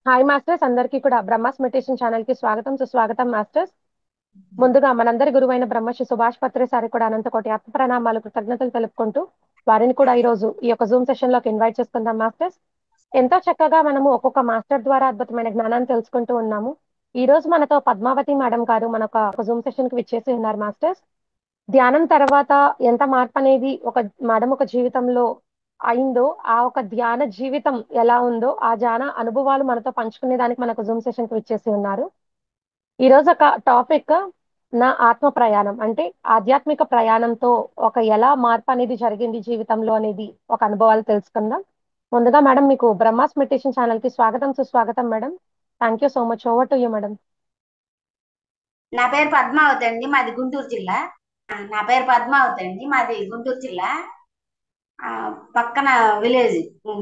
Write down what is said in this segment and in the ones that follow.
Hi masters, అందరికీ కూడా Brahma's meditation channel కి స్వాగతం సుస్వాగతం మాస్టర్స్. ముందుగా మనందరి గురువైన బ్రహ్మశ్రీ సుభాష్ పత్రే సారి కూడా అనంత కోటి ఆత్మ ప్రణామాలు కృతజ్ఞతలు తెలుపుకుంటూ వారిని కూడా ఈ రోజు ఈ యొక్క జూమ్ సెషన్ లోకి ఇన్వైట్ చేసుకుందాం మాస్టర్స్. ఎంతో చక్కగా మనము ఒక్కొక్క మాస్టర్ ద్వారా అద్భుతమైన జ్ఞానాన్ని తెలుసుకుంటూ ఉన్నాము. ఈ రోజు మనతో పద్మావతి మేడం గారు మన ఒక జూమ్ సెషన్ కి విచ్చేసి ఉన్నారు మాస్టర్స్. ధ్యానం తర్వాత ఎంత మార్పు అనేది ఒక మేడం ఒక జీవితంలో అయిందో, ఆ ఒక ధ్యాన జీవితం ఎలా ఉందో, ఆ ధ్యాన అనుభవాలు మనతో పంచుకునే దానికి మనకు జూమ్ సెషన్ కి విచ్చేసి ఉన్నారు. ఈ రోజు ఒక టాపిక్ నా ఆత్మ ప్రయాణం, అంటే ఆధ్యాత్మిక ప్రయాణంతో ఒక ఎలా మార్పు అనేది జరిగింది జీవితంలో అనేది ఒక అనుభవాలు తెలుసుకుందాం. ముందుగా మేడం మీకు బ్రహ్మాస్ మెడిటేషన్ ఛానల్ కి స్వాగతం సుస్వాగతం madam. Thank you so much. Over to you madam. నా పేరు పద్మావతి అండి, మాది గుంటూరు జిల్లా. ఆ, పక్కన విలేజ్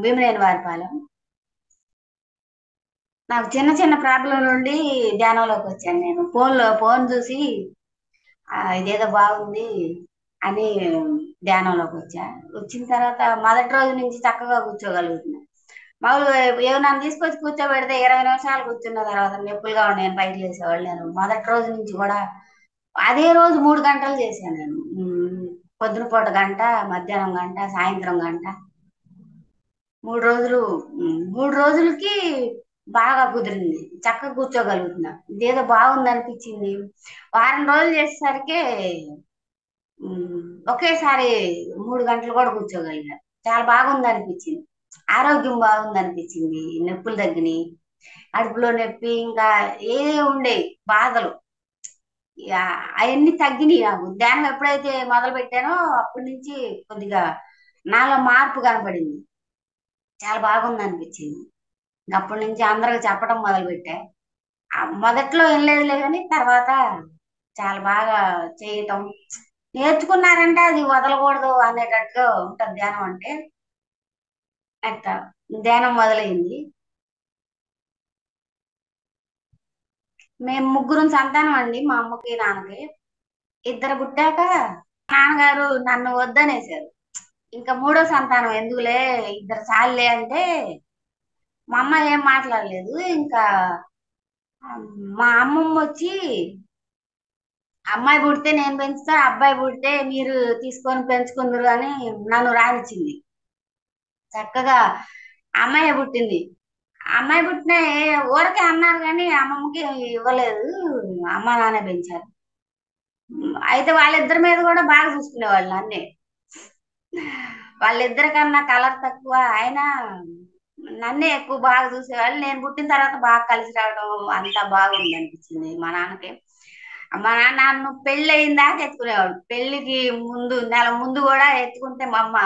భీమనేని వారిపాలెం. నాకు చిన్న చిన్న ప్రాబ్లం నుండి ధ్యానంలోకి వచ్చాను. నేను ఫోన్ చూసి ఇదేదో బాగుంది అని ధ్యానంలోకి వచ్చిన తర్వాత మొదటి రోజు నుంచి చక్కగా కూర్చోగలుగుతున్నాను. మామూలుగా ఏమన్నా తీసుకొచ్చి కూర్చోబెడితే 20 నిమిషాలు కూర్చున్న తర్వాత నొప్పులుగా నేను పైకి లేసేవాళ్ళు. నేను మొదటి రోజు నుంచి కూడా అదే రోజు 3 గంటలు చేశాను నేను. పొద్దున పూట గంట, మధ్యాహ్నం గంట, సాయంత్రం గంట, 3 రోజులు. 3 రోజులకి బాగా కుదిరింది, చక్కగా కూర్చోగలుగుతున్నా. ఇదేదో బాగుంది అనిపించింది. వారం రోజులు చేసేసరికి ఉమ్, ఒకేసారి 3 గంటలు కూడా కూర్చోగలిగా. చాలా బాగుంది అనిపించింది. ఆరోగ్యం బాగుంది అనిపించింది. నొప్పులు తగ్గినాయి. అడుపులో నొప్పి ఇంకా ఏ ఉండే బాధలు అవన్నీ తగ్గినాయి. నాకు ధ్యానం ఎప్పుడైతే మొదలు పెట్టానో అప్పటి నుంచి కొద్దిగా నాలో మార్పు కనపడింది. చాలా బాగుంది అనిపించింది. అప్పటి నుంచి అందరికి చెప్పడం మొదలు పెట్టా. మొదట్లో ఏం లేదులే కానీ తర్వాత చాలా బాగా చేయటం నేర్చుకున్నారంటే అది వదలకూడదు అనేటట్టుగా ఉంటుంది ధ్యానం అంటే. అట్లా ధ్యానం మొదలైంది. మేము ముగ్గురం సంతానం అండి, మా అమ్మకి నాన్నకి. ఇద్దరు పుట్టాక నాన్నగారు నన్ను వద్దనేసారు. ఇంకా మూడో సంతానం ఎందుకులే, ఇద్దరు చాలులే అంటే మా అమ్మ ఏం మాట్లాడలేదు. ఇంకా మా అమ్మమ్మ వచ్చి అమ్మాయి పుడితే నేను పెంచుతా, అబ్బాయి పుడితే మీరు తీసుకొని పెంచుకుందరు అని నన్ను రానిచ్చింది. చక్కగా అమ్మాయి పుట్టింది. అమ్మాయి పుట్టిన ఊరకే అన్నారు కానీ అమ్మమ్మకి ఇవ్వలేదు. అమ్మ నాన్న పెంచారు. అయితే వాళ్ళిద్దరి మీద కూడా బాగా చూసుకునేవాళ్ళు నన్నే. వాళ్ళిద్దరికన్నా కలర్ తక్కువ అయినా నన్నే ఎక్కువ బాగా చూసేవాళ్ళు. నేను పుట్టిన తర్వాత బాగా కలిసి రావడం అంతా బాగుంది అనిపించింది మా నాన్నకి. మా నాన్న నన్ను పెళ్ళి అయిన దాకా ఎత్తుకునేవాడు. పెళ్లికి ముందు నెల ముందు కూడా ఎత్తుకుంటే మా అమ్మ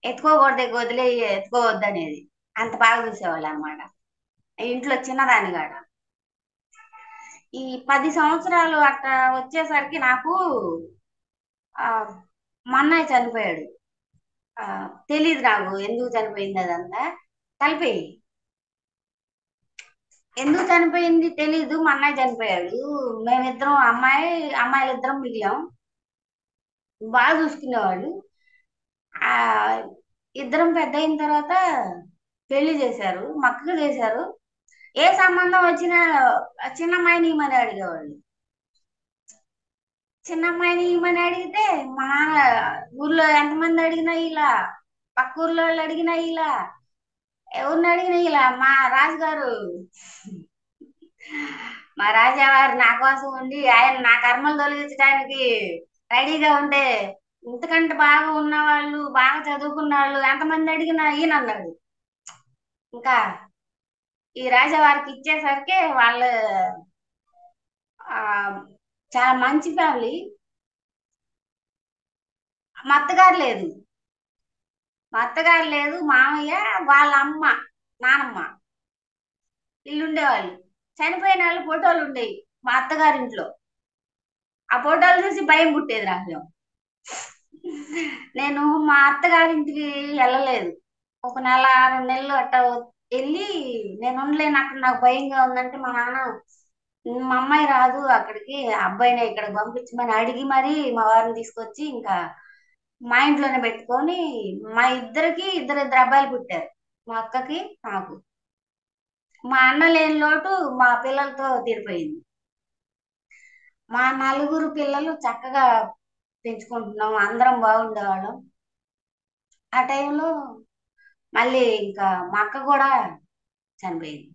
ఎత్తుకోకూడదు, వదిలే ఎత్తుకోవద్దు అనేది. అంత బాగా చూసేవాళ్ళు అనమాట. ఇంట్లో చిన్నదాని కాడ ఈ 10 సంవత్సరాలు అట్లా వచ్చేసరికి నాకు ఆ మా అన్నయ్య చనిపోయాడు. ఆ తెలీదు నాకు ఎందుకు చనిపోయింది అదంతా. కలిపేయి ఎందుకు చనిపోయింది తెలీదు. మా అన్నయ్య చనిపోయాడు. మేమిద్దరం అమ్మాయిలిద్దరం మిగిలాం. బాగా చూసుకునేవాళ్ళు. ఆ ఇద్దరం పెద్ద అయిన తర్వాత పెళ్లి చేశారు, మక్కకు చేశారు. ఏ సంబంధం వచ్చినా చిన్న అమ్మాయిని ఇమ్మని అడిగేవాళ్ళు. చిన్న అమ్మాయిని ఇమ్మని అడిగితే మా నాన్న ఊర్లో ఎంతమంది అడిగినా ఇలా, పక్క ఊర్లో వాళ్ళు అడిగినా ఇలా, ఎవరిని అడిగినా ఇలా. మా రాజావారు నా కోసం ఉండి ఆయన నా కర్మలు తొలగించడానికి రెడీగా ఉంటే, ఇంతకంటే బాగా ఉన్నవాళ్ళు, బాగా చదువుకున్న వాళ్ళు ఎంతమంది అడిగినా ఈయన అన్నాడు. ఇంకా ఈ రాజావారికి ఇచ్చేసరికి వాళ్ళు ఆ చాలా మంచి ఫ్యామిలీ. మా అత్తగారు లేదు. మామయ్య, వాళ్ళ అమ్మ, నానమ్మ వీళ్ళు ఉండేవాళ్ళు. చనిపోయిన వాళ్ళు ఫోటోలు ఉండేవి మా అత్తగారింట్లో. ఆ ఫోటోలు చూసి భయం పుట్టేది నాకు. నేను మా అత్తగారింటికి వెళ్ళలేదు. ఒక నెల 2 నెలలు అట్లా వెళ్ళి, నేను ఉండలేను అక్కడ, నాకు భయంగా ఉందంటే మా నాన్న మా అమ్మాయి రాదు అక్కడికి, అబ్బాయిని ఇక్కడికి పంపించమని అడిగి మరి మా వారిని తీసుకొచ్చి ఇంకా మా ఇంట్లోనే పెట్టుకొని, మా ఇద్దరికి ఇద్దరు అబ్బాయిలు పుట్టారు, మా అక్కకి నాకు. మా అన్న లేని లోటు మా పిల్లలతో తీరిపోయింది. మా నలుగురు పిల్లలు చక్కగా పెంచుకుంటున్నాం, అందరం బాగుండేవాళ్ళం. ఆ టైంలో మళ్ళీ ఇంకా మా అక్క కూడా చనిపోయింది.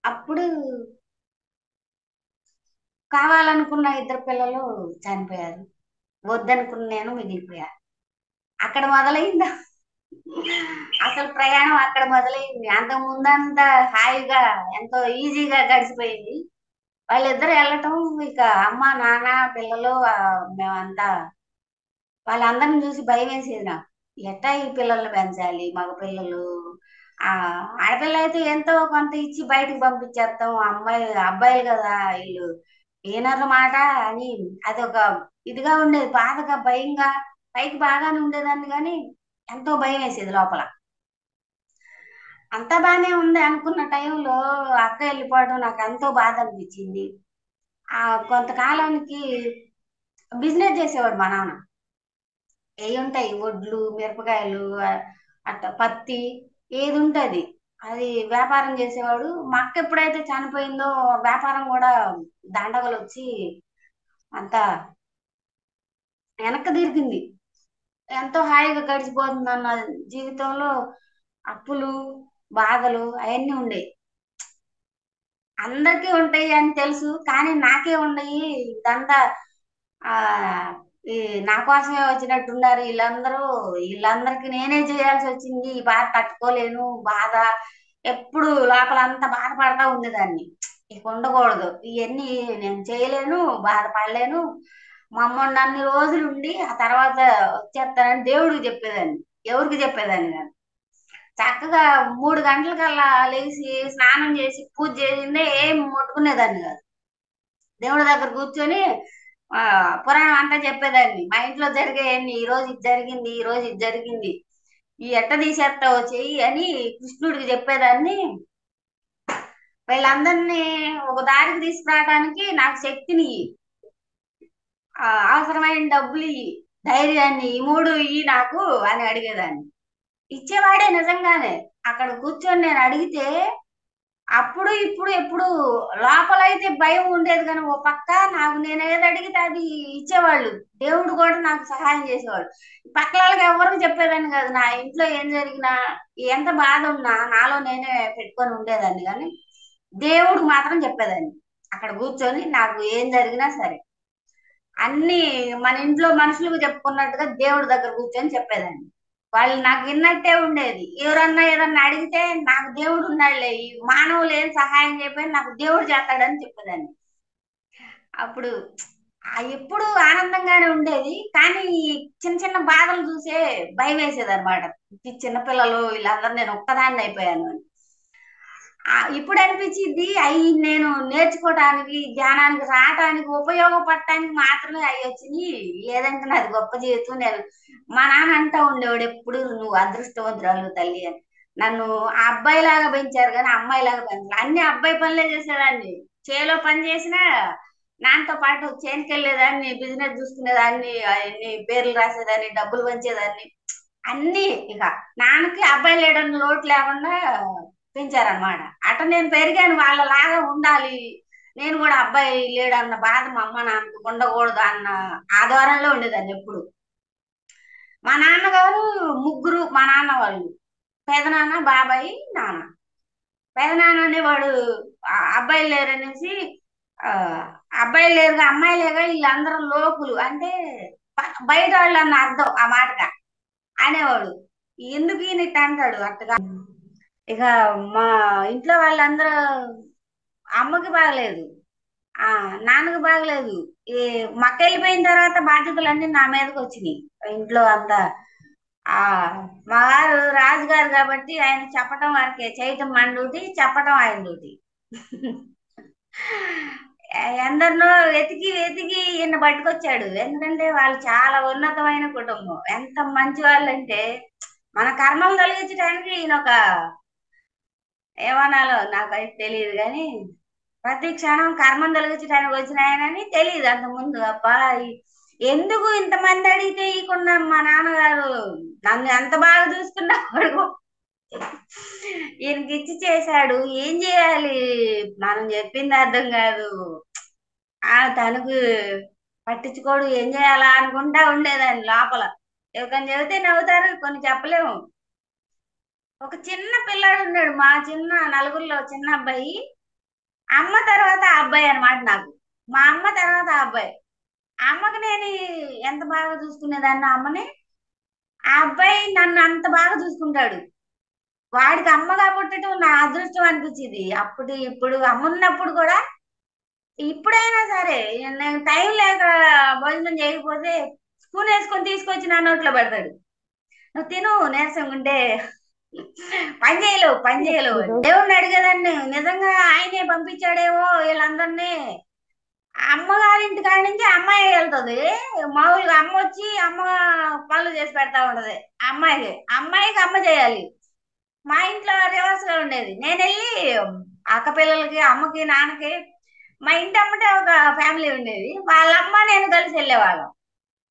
అప్పుడు కావాలనుకున్న ఇద్దరు పిల్లలు చనిపోయారు, వద్దనుకున్న నేను మిగిలిపోయా. అక్కడ మొదలైందా అసలు ప్రయాణం, అక్కడ మొదలైంది. అంత ముందంతా హాయిగా ఎంతో ఈజీగా గడిచిపోయింది. వాళ్ళిద్దరు వెళ్ళటం, ఇక అమ్మ నాన్న పిల్లలు మేమంతా వాళ్ళందరిని చూసి భయం వేసేది నాకు. ఎట్టా ఈ పిల్లల్ని పెంచాలి, మగ పిల్లలు. ఆ ఆడపిల్ల అయితే ఎంతో కొంత ఇచ్చి బయటకు పంపించేస్తాం, అమ్మాయి అబ్బాయిలు కదా వీళ్ళు ఏనర్ర మాట అని అది ఒక ఇదిగా ఉండేది, బాధగా భయంగా. పైకి బాగానే ఉండేదాన్ని కానీ ఎంతో భయం వేసేది లోపల. అంతా బానే ఉంది అనుకున్న టైంలో అక్క వెళ్ళిపోవడం నాకు ఎంతో బాధ అనిపించింది. ఆ కొంతకాలానికి బిజినెస్ చేసేవాడు మా నాన్న. ఏవి ఉంటాయి, వడ్లు మిరపకాయలు అట్ట పత్తి, ఏది ఉంటది అది వ్యాపారం చేసేవాడు. మా అక్క ఎప్పుడైతే చనిపోయిందో వ్యాపారం కూడా దండగలు వచ్చి అంతా వెనక్కి తిరిగింది. ఎంతో హాయిగా గడిచిపోతుంది అన్న జీవితంలో అప్పులు బాధలు అవన్నీ ఉండేవి. అందరికీ ఉంటాయి అని తెలుసు కానీ నాకే ఉన్నాయి ఇదంతా. ఆ ఈ నా కోసమే వచ్చినట్టున్నారు వీళ్ళందరూ, వీళ్ళందరికీ నేనే చేయాల్సి వచ్చింది, ఈ బాధ తట్టుకోలేను, బాధ ఎప్పుడు లోపల అంతా బాధపడతా ఉండేదాన్ని. ఇక ఉండకూడదు ఇవన్నీ, నేను చేయలేను, బాధపడలేను. మా అమ్మ అన్ని రోజులు ఉండి ఆ తర్వాత వచ్చేస్తానని దేవుడికి చెప్పేదాన్ని, ఎవరికి చెప్పేదాన్ని కాదు. చక్కగా 3 గంటలకల్లా లేచి స్నానం చేసి పూజ చేసిందే ఏం ముట్టుకునేదాన్ని కాదు. దేవుడి దగ్గర కూర్చొని ఆ పురాణం అంతా చెప్పేదాన్ని. మా ఇంట్లో జరిగేయన్ని, ఈ రోజు ఇది జరిగింది, ఈ రోజు ఇది జరిగింది, ఈ ఎట్ట తీసేస్తావో చెయ్యి అని కృష్ణుడికి చెప్పేదాన్ని. వీళ్ళందరినీ ఒక దారికి తీసుకురావడానికి నాకు శక్తిని ఇయ్యి, అవసరమైన డబ్బులు ఇయ్యి, ధైర్యాన్ని, ఈ మూడు ఇయ్యి నాకు అని అడిగేదాన్ని. ఇచ్చేవాడే నిజంగానే. అక్కడ కూర్చొని నేను అడిగితే అప్పుడు ఇప్పుడు ఎప్పుడు లోపలైతే భయం ఉండేది కానీ ఓ పక్క నాకు నేను ఏది అడిగితే అది ఇచ్చేవాళ్ళు. దేవుడు కూడా నాకు సహాయం చేసేవాడు. పక్కల వాళ్ళకి ఎవరికి చెప్పేదాన్ని కాదు. నా ఇంట్లో ఏం జరిగినా ఎంత బాధ ఉన్నా నాలో నేనే పెట్టుకొని ఉండేదాన్ని కానీ దేవుడికి మాత్రం చెప్పేదాన్ని. అక్కడ కూర్చొని నాకు ఏం జరిగినా సరే అన్ని మన ఇంట్లో మనుషులకు చెప్పుకున్నట్టుగా దేవుడి దగ్గర కూర్చొని చెప్పేదాన్ని. వాళ్ళు నాకు విన్నట్టే ఉండేది. ఎవరన్నా ఏదన్నా అడిగితే నాకు దేవుడు ఉన్నాడులే, ఈ మానవులు ఏం సహాయం చేయకపోయినా నాకు దేవుడు చేస్తాడని చెప్పేదాన్ని. అప్పుడు ఎప్పుడు ఆనందంగానే ఉండేది కానీ ఈ చిన్న చిన్న బాధలు చూసే భయం వేసేది అనమాట. ఈ చిన్నపిల్లలు వీళ్ళందరూ నేను ఒక్కదాన్ని అయిపోయాను అని. ఇప్పుడు అనిపించింది అవి నేను నేర్చుకోవటానికి ధ్యానానికి రావటానికి ఉపయోగపడటానికి మాత్రమే అవి వచ్చినాయి. లేదంటే నాది గొప్ప జీవితం. నేను మా నాన్న అంటా ఉండేవాడు ఎప్పుడు, నువ్వు అదృష్టవంతురాలు తల్లి అని. నన్ను ఆ అబ్బాయి లాగా పెంచారు కానీ అమ్మాయి లాగా పెంచారు. అన్ని అబ్బాయి పనులే చేసేదాన్ని. చేలో పని చేసినా నాన్నతో పాటు చేనుకి వెళ్ళేదాన్ని, బిజినెస్ చూసుకునేదాన్ని, అన్ని పేర్లు రాసేదాన్ని, డబ్బులు పంచేదాన్ని. అన్ని ఇక నాన్నకి అబ్బాయి లేడని లోటు లేకుండా పెంచారనమాట. అట నేను పెరిగాను వాళ్ళలాగా ఉండాలి, నేను కూడా అబ్బాయి లేడన్న బాధ మా అమ్మ నాన్నకు ఉండకూడదు అన్న ఆధారంలో ఉండేదాన్ని ఎప్పుడు. మా నాన్నగారు ముగ్గురు, మా నాన్న వాళ్ళు పెదనాన్న బాబాయ్ నాన్న. పెదనాన్న అనేవాడు అబ్బాయిలు లేరనేసి, ఆ అబ్బాయిలు లేరుగా అమ్మాయిలేగా వీళ్ళందరూ లోకులు అంటే బయట వాళ్ళు అన్న అర్థం ఆ మాటగా అనేవాడు. ఎందుకు ఈయన ఇట్ట అంటాడు అట్టగా. ఇక మా ఇంట్లో వాళ్ళందరూ అమ్మకి బాగలేదు, ఆ నాన్నకి బాగలేదు. ఈ మక్క వెళ్ళిపోయిన తర్వాత బాధ్యతలన్నీ నా మీదకి వచ్చినాయి. ఇంట్లో అంతా ఆ మా వారు రాజుగారు కాబట్టి ఆయన చెప్పటం వరకే, చేయటం మన డ్యూటీ, చెప్పటం ఆయన డ్యూటీ. ఎందరినో వెతికి వెతికి ఈయన పట్టుకొచ్చాడు. ఎందుకంటే వాళ్ళు చాలా ఉన్నతమైన కుటుంబం. ఎంత మంచి వాళ్ళు అంటే మన కర్మలు తొలగించడానికి ఈయన ఒక ఏమనాలో నాకైతే తెలియదు కానీ ప్రతి క్షణం కర్మం తొలగించడానికి వచ్చిన ఆయనని తెలియదు అంత ముందు. అబ్బా ఎందుకు ఇంతమంది అడిగితే ఇయకుండా మా నాన్నగారు నన్ను ఎంత బాగా చూసుకున్నాడు. ఈయనకి ఇచ్చి చేశాడు, ఏం చేయాలి, మనం చెప్పింది అర్థం కాదు. తనకు పట్టించుకోడు, ఏం చేయాలా అనుకుంటా ఉండేదాన్ని లోపల. ఎవరికైనా చెబితే నవ్వుతారు, కొన్ని చెప్పలేము. ఒక చిన్న పిల్లాడు ఉన్నాడు, మా చిన్న నలుగురిలో చిన్న అబ్బాయి. అమ్మ తర్వాత ఆ అబ్బాయి అన్నమాట నాకు. మా అమ్మ తర్వాత ఆ అబ్బాయి. ఆ అమ్మకి నేను ఎంత బాగా చూసుకునేదాన్ని ఆ అమ్మని, ఆ అబ్బాయి నన్ను అంత బాగా చూసుకుంటాడు. వాడికి అమ్మగా పుట్టడం నా అదృష్టం అనిపించింది. అప్పుడు ఇప్పుడు అమ్మ ఉన్నప్పుడు కూడా, ఇప్పుడైనా సరే నేను టైం లేక భోజనం చేయకపోతే స్పూన్ వేసుకొని తీసుకొచ్చి నా నోట్లో పెడతాడు. నువ్వు తిను, నీరసంగా ఉంటే పని చేయలేవు, పని చేయలేవు ఈ అని. రోజు దేవుణ్ణి అడిగేదాన్ని, నిజంగా ఆయనే పంపించాడేమో వీళ్ళందరినీ. అమ్మగారింటి కాడి నుంచి అమ్మాయి వెళ్తుంది. మామూలుగా అమ్మ వచ్చి అమ్మ పనులు చేసి పెడతా ఉంటది. అమ్మాయికి అమ్మ చేయాలి. మా ఇంట్లో రివర్స్ గా ఉండేది. నేను వెళ్ళి అక్క పిల్లలకి, అమ్మకి, నాన్నకి, మా ఇంటి అమ్మటే ఒక ఫ్యామిలీ ఉండేది, వాళ్ళ అమ్మ నేను కలిసి వెళ్ళేవాళ్ళం.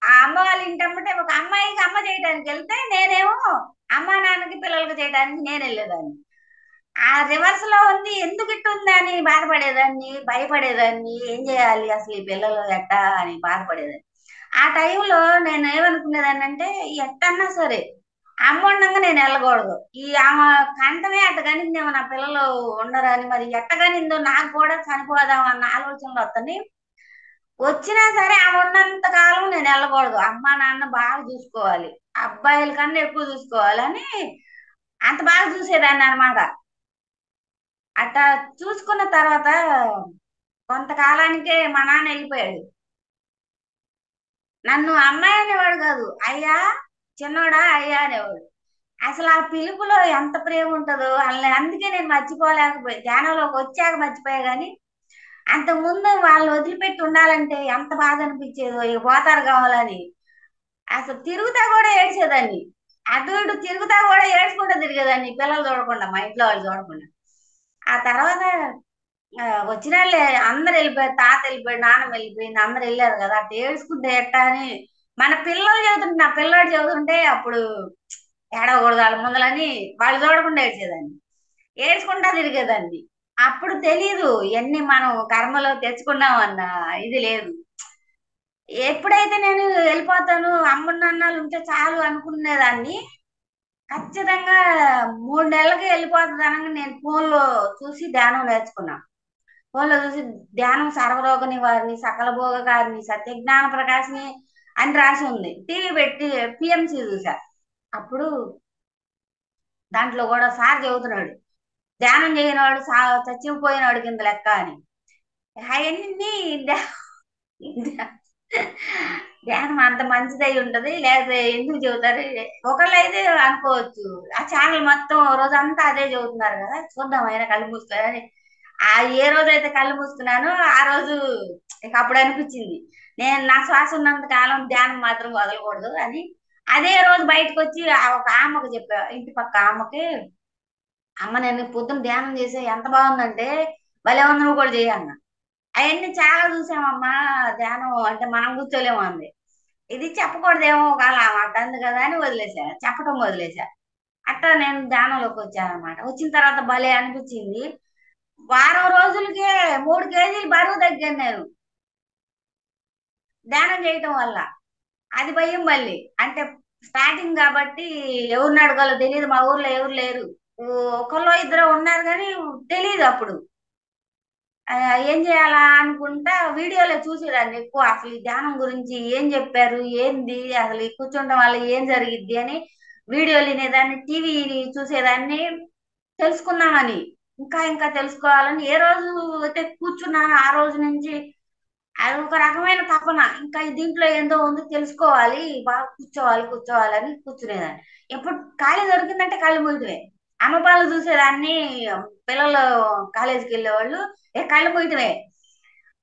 ఆ అమ్మ వాళ్ళ ఇంటి అమ్మటే ఒక అమ్మాయికి అమ్మ చేయడానికి వెళ్తే, నేనేమో అమ్మ నాన్నకి పిల్లలకి చేయడానికి నేను వెళ్ళేదాన్ని. ఆ రివర్స్ లో ఉంది, ఎందుకు ఇట్టుంది అని బాధపడేదాన్ని, భయపడేదాన్ని. ఏం చేయాలి అసలు ఈ పిల్లలు ఎట్టా అని బాధపడేదాన్ని. ఆ టైంలో నేను ఏమనుకునేదాన్ని అంటే, ఎట్టన్నా సరే అమ్మ ఉండగా నేను వెళ్ళకూడదు. ఆమె కంటమే అట్టగానిందేమో నా పిల్లలు ఉండరని, మరి ఎట్టగానిందో నాకు కూడా చనిపోదాం అన్న ఆలోచనలు వస్తాయి. వచ్చినా సరే ఆమె ఉన్నంత కాలం నేను వెళ్ళకూడదు, అమ్మ నాన్న బాగా చూసుకోవాలి, అబ్బాయిల కన్నా ఎక్కువ చూసుకోవాలని అంత బాగా చూసేదాన్ని అనమాట. అట్లా చూసుకున్న తర్వాత కొంతకాలానికే మా నాన్న వెళ్ళిపోయాడు. నన్ను అమ్మాయి అనేవాడు కాదు, అయ్యా, చిన్నోడా అయ్యా అనేవాడు. అసలు ఆ పిలుపులో ఎంత ప్రేమ ఉంటుందో అలా, అందుకే నేను మర్చిపోలేకపోయా. ధ్యానంలోకి వచ్చాక మర్చిపోయా గాని, అంతకు ముందు వాళ్ళని వదిలిపెట్టి ఉండాలంటే ఎంత బాధ అనిపించేదో, ఇక పోతారు కావాలని. అసలు తిరుగుతా కూడా ఏడ్చేదాన్ని. అటు ఇటు తిరుగుతా కూడా ఏడ్చుకుంటూ తిరిగేదాన్ని, పిల్లలు చూడకుండా, మా ఇంట్లో వాళ్ళు చూడకుండా. ఆ తర్వాత వచ్చిన వాళ్ళే అందరు వెళ్ళిపోయారు, తాత వెళ్ళిపోయాడు, నాన్నమ్మ వెళ్ళిపోయింది, అందరు వెళ్ళారు కదా, అట్లా ఏడ్చుకుంటే ఎట్టా అని. మన పిల్లలు చదువుతుంటే, నా పిల్లాడు చదువుతుంటే అప్పుడు ఏడవకూడదు వాళ్ళ ముందలని వాళ్ళు చూడకుండా ఏడ్చేదాన్ని, ఏడ్చుకుంటా తిరిగేదాన్ని. అప్పుడు తెలీదు ఎన్ని మనం కర్మలో తెచ్చుకున్నాం అన్న ఇది లేదు. ఎప్పుడైతే నేను వెళ్ళిపోతాను, అమ్మ నాన్నలు ఉంటే చాలు అనుకునేదాన్ని, ఖచ్చితంగా 3 నెలలకి వెళ్ళిపోతుంది అనగా నేను ఫోన్లో చూసి ధ్యానం నేర్చుకున్నా. ఫోన్లో చూసి ధ్యానం సర్వరోగ నివారిణి, సకల భోగకారిణి, సత్యజ్ఞాన ప్రకాశిని అని రాసి ఉంది. టీవీ పెట్టి పిఎంసి చూసా. అప్పుడు దాంట్లో కూడా సార్ చెబుతున్నాడు, ధ్యానం చేయనివాడు చచ్చిపోయినాడు కింద లెక్క అని. అవన్నీ ధ్యానం అంత మంచిదై ఉంటది, లేకపోతే ఎందుకు చెబుతారు. ఒకళ్ళు అయితే అనుకోవచ్చు, ఆ ఛానల్ మొత్తం రోజంతా అదే చెబుతున్నారు కదా, చూద్దాం అయినా కళ్ళు మూసుకోవాలని. ఏ రోజైతే కళ్ళు మూసుకున్నానో ఆ రోజు ఇక అప్పుడు అనిపించింది, నేను నా శ్వాస ఉన్నంత కాలం ధ్యానం మాత్రం వదలకూడదు అని. అదే రోజు బయటకు వచ్చి ఒక ఆమెకు చెప్పా, ఇంటి పక్క ఆమెకి, అమ్మ నేను పొద్దున్న ధ్యానం చేసే ఎంత బాగుందంటే, భలే ఉంది, నువ్వు కూడా చేయన్న. అవన్నీ చాలా చూసామమ్మా, ధ్యానం అంటే మనం కూర్చోలేము అంది. ఇది చెప్పకూడదేమో ఒకవేళ మాట అంది కదా అని వదిలేసా, చెప్పటం వదిలేసా. అట్లా నేను ధ్యానంలోకి వచ్చాను అనమాట. వచ్చిన తర్వాత భలే అనిపించింది. వారం రోజులకే 3 కేజీలు బరువు తగ్గాను నేను ధ్యానం చేయటం వల్ల. అది భయం మళ్ళీ, అంటే స్టార్టింగ్ కాబట్టి ఎవరిని అడగాలో తెలియదు, మా ఊర్లో ఎవరు లేరు. ఒకళ్ళు ఇద్దరు ఉన్నారు కానీ తెలియదు అప్పుడు. ఏం చేయాలా అనుకుంటా వీడియోలో చూసేదాన్ని ఎక్కువ, అసలు ఈ ధ్యానం గురించి ఏం చెప్పారు, ఏంది అసలు ఈ కూర్చుండడం వల్ల ఏం జరిగిద్ది అని వీడియోలు వినేదాన్ని, టీవీ చూసేదాన్ని, తెలుసుకుందామని, ఇంకా ఇంకా తెలుసుకోవాలని. ఏ రోజు అయితే కూర్చున్నాను ఆ రోజు నుంచి అది ఒక రకమైన తపన, ఇంకా దీంట్లో ఏందో ఉంది తెలుసుకోవాలి, బాగా కూర్చోవాలి కూర్చోవాలని కూర్చునేదాన్ని. ఎప్పుడు ఖాళీ దొరికిందంటే కళ్ళు మూయటమే. అమ్మ పాలు చూసేదాన్ని, పిల్లలు కాలేజీకి వెళ్ళేవాళ్ళు, కళ్ళు మూయటమే.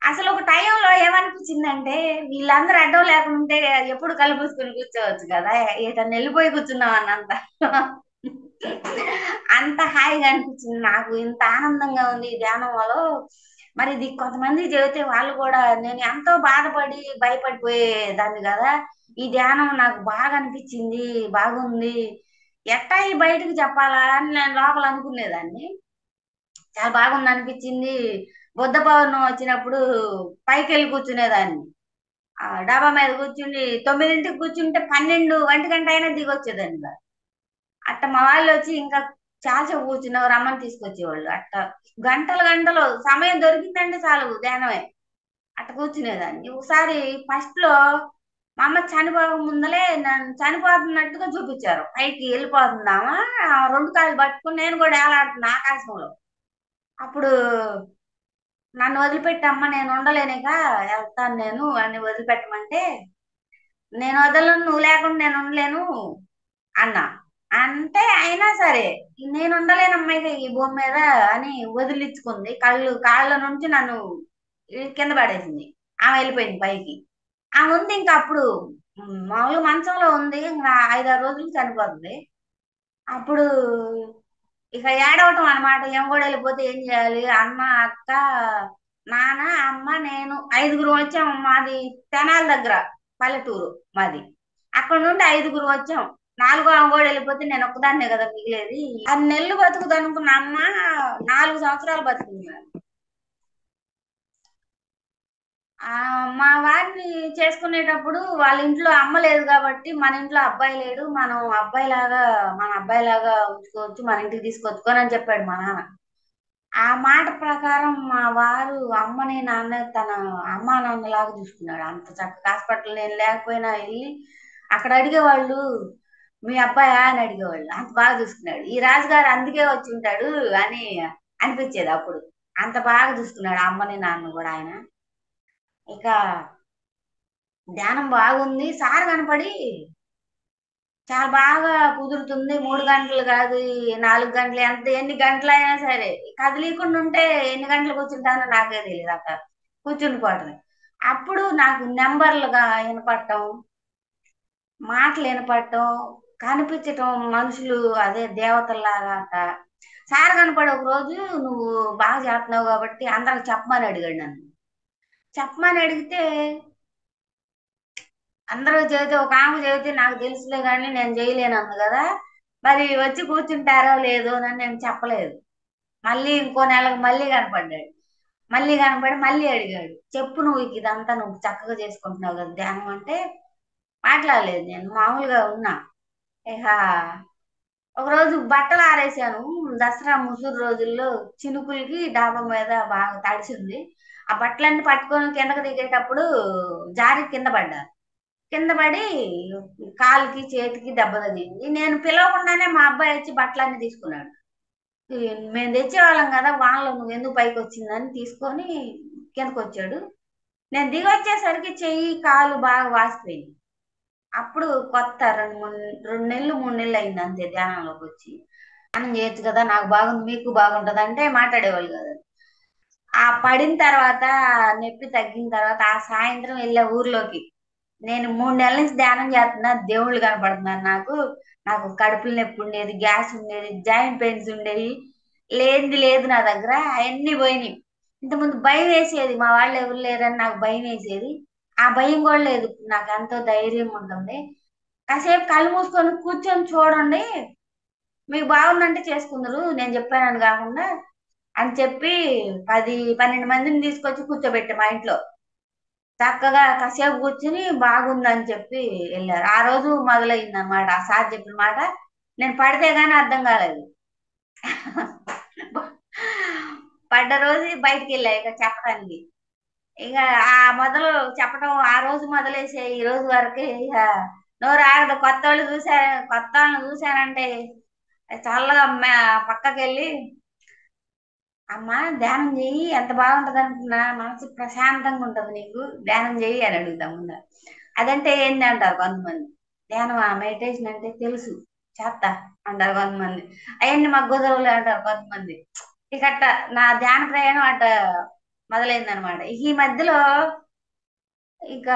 అసలు ఒక టైంలో ఏమనిపించిందంటే, వీళ్ళందరూ అడ్డం లేకుండా ఉంటే ఎప్పుడు కళ్ళు మూసుకొని కూర్చోవచ్చు కదా, ఏటన్నా వెళ్ళిపోయి కూర్చున్నాం అన్నంత అంత హాయిగా అనిపించింది నాకు. ఇంత ఆనందంగా ఉంది ఈ ధ్యానంలో. మరి ఇది కొంతమంది చెబితే వాళ్ళు కూడా, నేను ఎంతో బాధపడి భయపడిపోయేదాన్ని కదా, ఈ ధ్యానం నాకు బాగా అనిపించింది, బాగుంది, ఎట్టా ఈ బయటకు చెప్పాలా అని నేను లోపల అనుకునేదాన్ని. చాలా బాగుంది అనిపించింది. బుద్ధ పౌర్ణమి వచ్చినప్పుడు పైకి వెళ్ళి కూర్చునేదాన్ని. ఆ డాబా మీద కూర్చుని 9ంటికి కూర్చుంటే 12 1 గంట అయినా దిగొచ్చేదాన్ని కాదు. అట్ట మా వాళ్ళు వచ్చి ఇంకా చాలాసేపు కూర్చున్నావు రమ్మని తీసుకొచ్చేవాళ్ళు. అట్ట గంటలు గంటలు సమయం దొరికిందంటే చాలు ధ్యానమే. అట్ట కూర్చునేదాన్ని. ఒకసారి ఫస్ట్ లో మా అమ్మ చనిపోక ముందలే నన్ను చనిపోతున్నట్టుగా చూపించారు. పైకి వెళ్ళిపోతుందామా, ఆ 2 కాళ్ళు పట్టుకుని నేను కూడా ఏలాడుతున్నా ఆకాశంలో. అప్పుడు నన్ను వదిలిపెట్టి అమ్మ నేను ఉండలేనిక వెళ్తాను నేను అని వదిలిపెట్టమంటే, నేను వదలను నువ్వు లేకుండా నేను ఉండలేను అన్నా. అంటే అయినా సరే నేను ఉండలేనమ్మా ఇక ఈ భూమి మీద అని వదిలించుకుంది. కాళ్ళ నుంచి నన్ను కింద పడేసింది. ఆమె వెళ్ళిపోయింది పైకి. ఆమె ఉంది ఇంకా అప్పుడు మామూలుగా మంచంలో ఉంది. ఇంకా 5 6 రోజులు చనిపోతుంది. అప్పుడు ఇక ఏడవటం అన్నమాట. ఏం కూడా వెళ్ళిపోతే ఏం చేయాలి? అన్న, అక్క, నాన్న, అమ్మ, నేను 5గురు వచ్చాం. మాది తెనాలి దగ్గర పల్లెటూరు మాది. అక్కడ నుండి 5గురు వచ్చాం. 4గో ఆమె కూడా వెళ్ళిపోతే నేను ఒక్కదాన్నే కదా మిగిలేది. 6 నెలలు బతుకుదు అనుకున్న అమ్మ 4 సంవత్సరాలు బతుకుంది. ఆ మా వారిని చేసుకునేటప్పుడు వాళ్ళ ఇంట్లో అమ్మ లేదు కాబట్టి మన ఇంట్లో అబ్బాయి లేడు, మన అబ్బాయి లాగా ఉంచుకోవచ్చు, మన ఇంటికి తీసుకొచ్చుకొని అని చెప్పాడు మా నాన్న. ఆ మాట ప్రకారం మా వారు అమ్మని నాన్న తన అమ్మా నాన్న లాగా చూసుకున్నాడు. అంత చక్కగా హాస్పిటల్ నేను లేకపోయినా వెళ్ళి అక్కడ అడిగేవాళ్ళు, మీ అబ్బాయా అని అడిగేవాళ్ళు. అంత బాగా చూసుకున్నాడు. ఈ రాజుగారు అందుకే వచ్చి ఉంటాడు అని అనిపించేది అప్పుడు. అంత బాగా చూసుకున్నాడు అమ్మని నాన్న కూడా ఆయన. ఇక ధ్యానం బాగుంది. సార్ కనపడి చాలా బాగా కుదురుతుంది. 3 గంటలు కాదు, 4 గంటలు, ఎన్ని గంటలు అయినా సరే కదిలీకుండా ఉంటే ఎన్ని గంటలు కూర్చుంటానో నాకే తెలియదు. అక్కడ కూర్చుని పోవటం. అప్పుడు నాకు నెంబర్లుగా వినపడటం, మాటలు వినపడటం, కనిపించటం, మనుషులు అదే దేవతల్లాగా అట. సార్ కనపడి ఒక రోజు నువ్వు బాగా చేస్తున్నావు కాబట్టి అందరికి చెప్పమని అడిగాడు నన్ను. చెప్పమని అడిగితే అందరూ చెబితే ఒక ఆమె చెబితే నాకు తెలుసులే కానీ నేను చేయలేను అంది కదా, మరి వచ్చి కూర్చుంటారో లేదో అని నేను చెప్పలేదు. మళ్ళీ ఇంకో నెలకు మళ్ళీ కనపడ్డాడు. మళ్ళీ కనపడి మళ్ళీ అడిగాడు, చెప్పు నువ్వు ఇదంతా నువ్వు చక్కగా చేసుకుంటున్నావు కదా ధ్యానం అంటే. మాట్లాడలేదు, నేను మామూలుగా ఉన్నా. ఇక ఒకరోజు బట్టలు ఆరేసాను. దసరా ముసూరు రోజుల్లో చినుకులకి డాబా మీద బాగా తడిసింది. ఆ బట్టలన్నీ పట్టుకొని కిందకి దిగేటప్పుడు జారి కింద పడ్డా. కింద పడి కాలుకి చేతికి దెబ్బ తగిలింది. నేను పిలవకుండానే మా అబ్బాయి వచ్చి బట్టలన్నీ తీసుకున్నాడు. మేము తెచ్చేవాళ్ళం కదా వానలో నువ్వు ఎందుకు పైకి వచ్చిందని తీసుకొని కిందకు వచ్చాడు. నేను దిగి వచ్చేసరికి చెయ్యి కాలు బాగా వాసిపోయింది. అప్పుడు కొత్త 2 నెలలు 3 నెలలు అయింది అంతే ధ్యానంలోకి వచ్చి. ధ్యానం చేయొచ్చు కదా, నాకు బాగుంది మీకు బాగుంటది అంటే మాట్లాడేవాళ్ళు కదా. ఆ పడిన తర్వాత నొప్పి తగ్గిన తర్వాత ఆ సాయంత్రం వెళ్ళే ఊర్లోకి. నేను 3 నెలల నుంచి ధ్యానం చేస్తున్నా, దేవుళ్ళు కనపడుతున్నారు నాకు. నాకు కడుపులో నొప్పి ఉండేది, గ్యాస్ ఉండేది, జాయింట్ పెయిన్స్ ఉండేవి. లేనిది లేదు నా దగ్గర, అవన్నీ పోయినాయి. ఇంతకుముందు భయం వేసేది, మా వాళ్ళు ఎవరు లేరని నాకు భయం వేసేది. ఆ భయం కూడా లేదు. నాకు ఎంతో ధైర్యం ఉంటుంది. కాసేపు కళ్ళు మూసుకొని కూర్చొని చూడండి, మీకు బాగుందంటే చేసుకుందరు నేను చెప్పానని కాకుండా అని చెప్పి 10 12 మందిని తీసుకొచ్చి కూర్చోబెట్టా మా ఇంట్లో. చక్కగా కాసేపు కూర్చుని బాగుందని చెప్పి వెళ్ళారు. ఆ రోజు మొదలైంది అనమాట ఆ సార్ చెప్పిన మాట. నేను పడితే గానీ అర్థం కాలేదు. పడ్డ రోజు బయటికి వెళ్ళా ఇక చెప్పడానికి. ఇక ఆ మొదలు చెప్పడం ఆ రోజు మొదలేసే ఈ రోజు వరకు ఇక నోరు ఆగదు. కొత్త వాళ్ళని చూశానంటే చల్లగా పక్కకి వెళ్ళి, అమ్మా ధ్యానం చెయ్యి ఎంత బాగుంటది అనుకున్నా, మనసు ప్రశాంతంగా ఉంటది నీకు, ధ్యానం చెయ్యి అని అడుగుతాం ముందు. అదంటే ఏంది అంటారు కొంతమంది. ధ్యానం మెడిటేషన్ అంటే తెలుసు చేస్తా అంటారు కొంతమంది. అవన్నీ మాకు కుదరవులే అంటారు కొంతమంది. ఇక అట్ట నా ధ్యాన ప్రయాణం అట్ట మొదలైంది అనమాట. ఈ మధ్యలో ఇక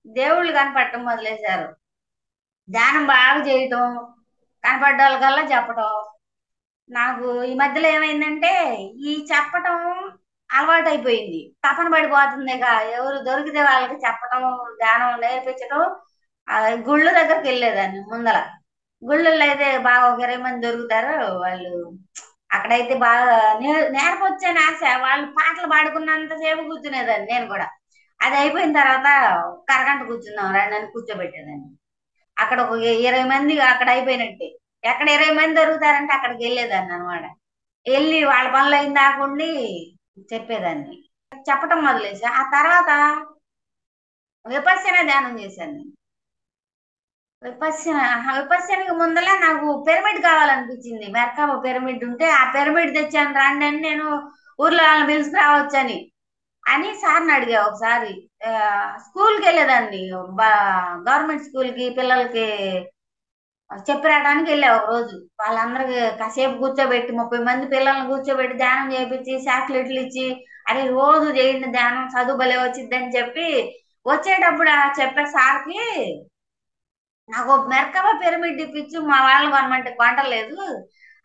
దేవుళ్ళు కనపడటం మొదలేశారు. ధ్యానం బాగా చేయటం, కనపడ్డ వాళ్ళకల్లా చెప్పటం. నాకు ఈ మధ్యలో ఏమైందంటే ఈ చెప్పటం అలవాటు అయిపోయింది. తపన పడిపోతుంది. ఇక ఎవరు దొరికితే వాళ్ళకి చెప్పటం, ధ్యానం నేర్పించటం. ఆ గుళ్ళు దగ్గరికి వెళ్ళేదాన్ని ముందల. గుళ్ళల్లో అయితే బాగా ఒక 20 మంది దొరుకుతారు. వాళ్ళు అక్కడైతే బాగా నేర్పొచ్చని ఆశ. వాళ్ళు పాటలు పాడుకున్నంత సేపు కూర్చునేదాన్ని నేను కూడా. అది అయిపోయిన తర్వాత ఒక అరగంట కూర్చుందాం రండి అని కూర్చోబెట్టేదాన్ని. అక్కడ ఒక 20 మంది అక్కడ అయిపోయినట్టే. ఎక్కడ 20 మంది దొరుకుతారంటే అక్కడికి వెళ్ళేదాన్ని అనమాట. వెళ్ళి వాళ్ళ పనులు అయిన దాకా ఉండి చెప్పేదాన్ని. చెప్పటం మొదలేసా. ఆ తర్వాత విపස්සన ధ్యానం చేశాను నేను. విపස්සనకి ముందల నాకు పిరమిడ్ కావాలనిపించింది. మెర్కాబో పిరమిడ్ ఉంటే ఆ పిరమిడ్ తెచ్చాను రండి అని నేను ఊర్లో వాళ్ళని పిలుచుకురావచ్చని సార్ని అడిగా ఒకసారి. ఆ, స్కూల్కి వెళ్ళేదాన్ని. గవర్నమెంట్ స్కూల్ కి పిల్లలకి చెప్పి రావడానికి వెళ్ళా ఒక రోజు. వాళ్ళందరికి కాసేపు కూర్చోబెట్టి 30 మంది పిల్లల్ని కూర్చోబెట్టి ధ్యానం చేయించి చాక్లెట్లు ఇచ్చి అరే రోజు చేయండి ధ్యానం చదువు భలే వచ్చిద్దని చెప్పి వచ్చేటప్పుడు ఆ చెప్పే సార్కి నాకు మెరకబా పిరమిడ్ ఇప్పించు మా వాళ్ళని కొనమంటే కొంటలేదు.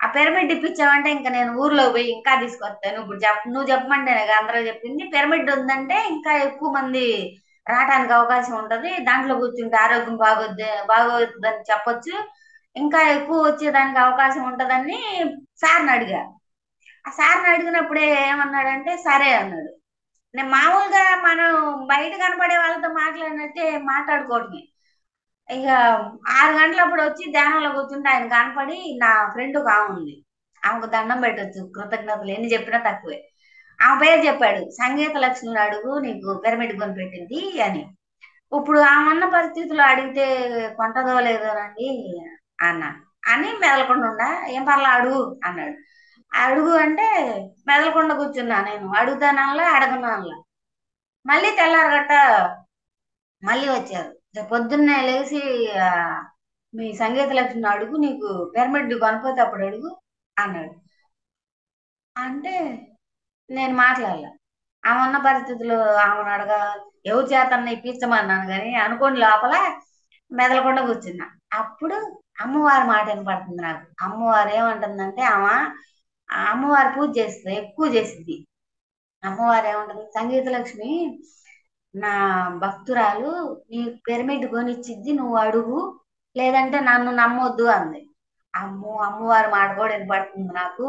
ఆ పిరమిడ్ ఇప్పించావంటే ఇంకా నేను ఊర్లో పోయి ఇంకా తీసుకొస్తాను. ఇప్పుడు నువ్వు చెప్పమంటే నాకు అందరూ చెప్పింది పిరమిడ్ ఉందంటే ఇంకా ఎక్కువ మంది రావడానికి అవకాశం ఉంటది. దాంట్లో కూర్చుంటే ఆరోగ్యం బాగోద్దని చెప్పొచ్చు. ఇంకా ఎక్కువ వచ్చేదానికి అవకాశం ఉంటదని సార్ని అడిగా. ఆ సార్ని అడిగినప్పుడే ఏమన్నాడంటే సరే అన్నాడు. నేను మామూలుగా మనం బయట కనపడే వాళ్ళతో మాట్లాడినట్టే మాట్లాడుకోవటమే. ఇక 6 గంటలప్పుడు వచ్చి ధ్యానంలో కూర్చుంటే ఆయన కనపడి నా ఫ్రెండ్ ఒక ఆమె ఉంది. ఆమెకు దండం పెట్టొచ్చు కృతజ్ఞతలు ఎన్ని చెప్పినా తక్కువే. ఆమె పేరు చెప్పాడు సంగీత లక్ష్మిని అడుగు నీకు పిరమిడ్ కొనిపెట్టింది అని. ఇప్పుడు ఆమె ఉన్న పరిస్థితుల్లో అడిగితే కొంటదో లేదోనండి అన్న మెదలకుండా ఉండా ఏం పర్లా అడుగు అన్నాడు. అడుగు అంటే మెదలకుండా కూర్చున్నా నేను. అడుగుతానల్లా అడగనల్లా. మళ్ళీ తెల్లారగట్ట మళ్ళీ వచ్చారు. రేపు పొద్దున్నే లేచి ఆ, మీ సంగీత లక్ష్మిని అడుగు నీకు పిరమిడ్ కొనిపోతే అప్పుడు అడుగు అన్నాడు. అంటే నేను మాట్లాడలే. ఆమె ఉన్న పరిస్థితులు ఆమెను ఎవరి చేతన్నా ఇప్పించమన్నాను కానీ అనుకోని లోపల మెదలకుండా కూర్చున్నా. అప్పుడు అమ్మవారి మాట వినపడుతుంది నాకు. అమ్మవారు ఏమంటుందంటే ఆ అమ్మవారి పూజ చేస్తుంది ఎక్కువ చేసిద్ది. అమ్మవారు ఏమంటుంది సంగీత లక్ష్మి నా భక్తురాలు నీ పిరమిడ్ కొనిచ్చిద్ది నువ్వు అడుగు లేదంటే నన్ను నమ్మొద్దు అంది. అమ్మో అమ్మవారి మాట కూడా వినపడుతుంది నాకు.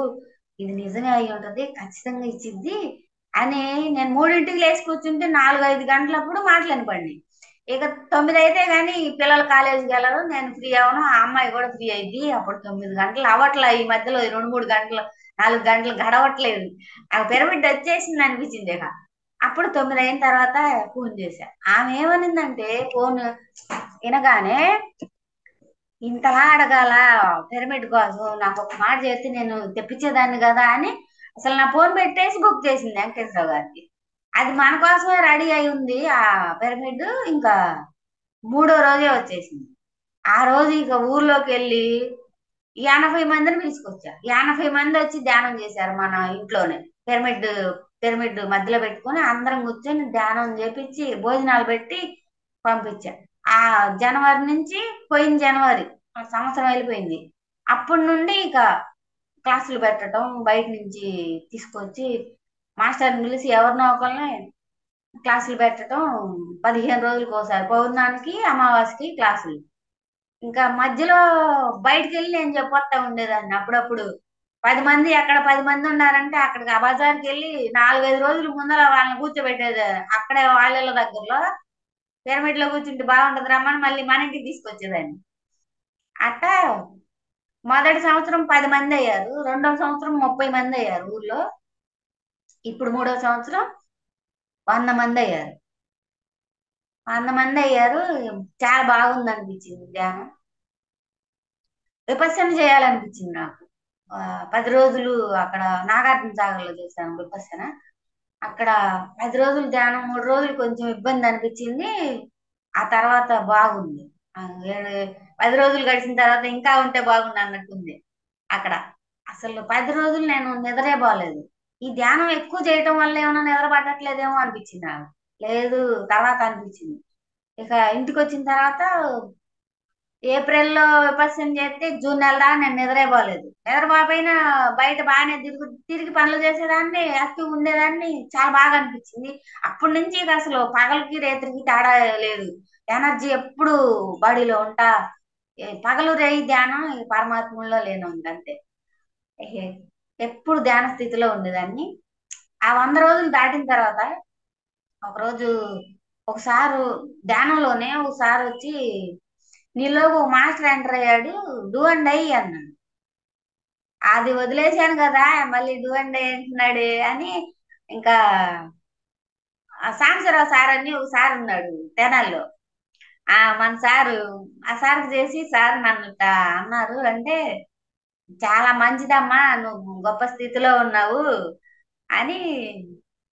ఇది నిజమే అయి ఉంటది ఖచ్చితంగా ఇచ్చిద్ది అని నేను 3ంటికి లేచి కూర్చుంటే 4-5 గంటలప్పుడు మాటలు వినపడినాయి. ఇక 9 అయితే గాని పిల్లలు కాలేజీకి వెళ్ళరు నేను ఫ్రీ అవను. ఆ అమ్మాయి కూడా ఫ్రీ అయింది. అప్పుడు 9 గంటలు అవట్లా. ఈ మధ్యలో 2-3 గంటలు 4 గంటలు గడవట్లేదు. ఆ పిరమిడ్ వచ్చేసింది అనిపించింది. ఇక అప్పుడు 9 అయిన తర్వాత ఫోన్ చేశా. ఆమె ఏమనిందంటే ఫోన్ వినగానే ఇంతలా అడగాల పిరమిడ్ కోసం నాకు ఒక మాట చేస్తే నేను తెప్పించేదాన్ని కదా అని అసలు నా ఫోన్ పెట్టేసి బుక్ చేసింది వెంకటేశ్వర గారికి. అది మన కోసమే రెడీ అయి ఉంది ఆ పిరమిడ్. ఇంకా 3వ రోజే వచ్చేసింది. ఆ రోజు ఇక ఊర్లోకి వెళ్ళి 80 మందిని పిలుచుకొచ్చా. 80 మంది వచ్చి ధ్యానం చేశారు మన ఇంట్లోనే. పిరమిడ్ పిరమిడ్ మధ్యలో పెట్టుకొని అందరం కూర్చొని ధ్యానం చేపించి భోజనాలు పెట్టి పంపించా. ఆ జనవరి నుంచి పోయిన జనవరి ఆ సంవత్సరం వెళ్ళిపోయింది. అప్పటి నుండి ఇక క్లాసులు పెట్టడం బయట నుంచి తీసుకొచ్చి మాస్టర్ని పిలిచి ఎవరినో ఒకరిని క్లాసులు పెట్టడం 15 రోజులకు ఒకసారి పౌర్ణానికి అమావాస్యకి క్లాసులు. ఇంకా మధ్యలో బయటికి వెళ్ళి నేను చెప్పొస్తా ఉండేదాన్ని అప్పుడప్పుడు. 10 మంది అక్కడ 10 మంది ఉన్నారంటే అక్కడికి ఆ బజార్కి వెళ్ళి 4-5 రోజుల ముందర వాళ్ళని కూర్చోబెట్టేది. అక్కడే వాళ్ళ దగ్గరలో పిరమిడ్ లో కూర్చుంటే బాగుంటది రమ్మని మళ్ళీ మన ఇంటికి తీసుకొచ్చేదాన్ని. అట్టా మొదటి సంవత్సరం 10 మంది అయ్యారు. రెండవ సంవత్సరం 30 మంది అయ్యారు ఊర్లో. ఇప్పుడు 3వ సంవత్సరం 100 మంది అయ్యారు. 100 మంది అయ్యారు. చాలా బాగుంది అనిపించింది ధ్యానం. విపස්සన చేయాలనిపించింది నాకు. 10 రోజులు అక్కడ నాగార్జున సాగర్ లో చేశాను విపස්සన. అక్కడ 10 రోజులు ధ్యానం 3 రోజులు కొంచెం ఇబ్బంది అనిపించింది. ఆ తర్వాత బాగుంది. ఆ, 10 రోజులు గడిచిన తర్వాత ఇంకా ఉంటే బాగుండు అన్నట్టుంది అక్కడ. అసలు 10 రోజులు నేను నిద్రే పోలేదు. ఈ ధ్యానం ఎక్కువ చేయటం వల్ల ఏమైనా నిద్ర పట్టట్లేదేమో అనిపించింది నాకు. లేదు తర్వాత అనిపించింది. ఇక ఇంటికి వచ్చిన తర్వాత ఏప్రిల్లో విపස්සన చేస్తే జూన్ నెల దాకా నేను నిద్రపోలేదు. నిద్రపోకపోయినా బయట బాగానే తిరిగి పనులు చేసేదాన్ని యాక్టివ్ ఉండేదాన్ని. చాలా బాగా అనిపించింది. అప్పటి నుంచి ఇక అసలు పగలకి రేత్రికి తేడా లేదు. ఎనర్జీ ఎప్పుడు బాడీలో ఉంటా పగలు రేయి ధ్యానం ఈ పరమాత్మలో లేను అంతే. ఏ- ఎప్పుడు ధ్యాన స్థితిలో ఉండేదాన్ని. ఆ 100 రోజులు దాటిన తర్వాత ఒకరోజు ఒకసారి ధ్యానంలోనే ఒకసారి వచ్చి నీలో ఒక మాస్టర్ ఎంటర్ అయ్యాడు, డూ అండ్ డై అన్నాడు. అది వదిలేశాను కదా, మళ్ళీ డూ అండ్ డై అంటున్నాడు అని ఇంకా ఆ సాంబశివరావు సార్ అని ఒక సార్ ఉన్నాడు తెనాల్లో. మన సారు ఆ సార్కి చేసి, సార్ నన్ను ఇట్టా అన్నారు అంటే, చాలా మంచిదమ్మా, నువ్వు గొప్ప స్థితిలో ఉన్నావు అని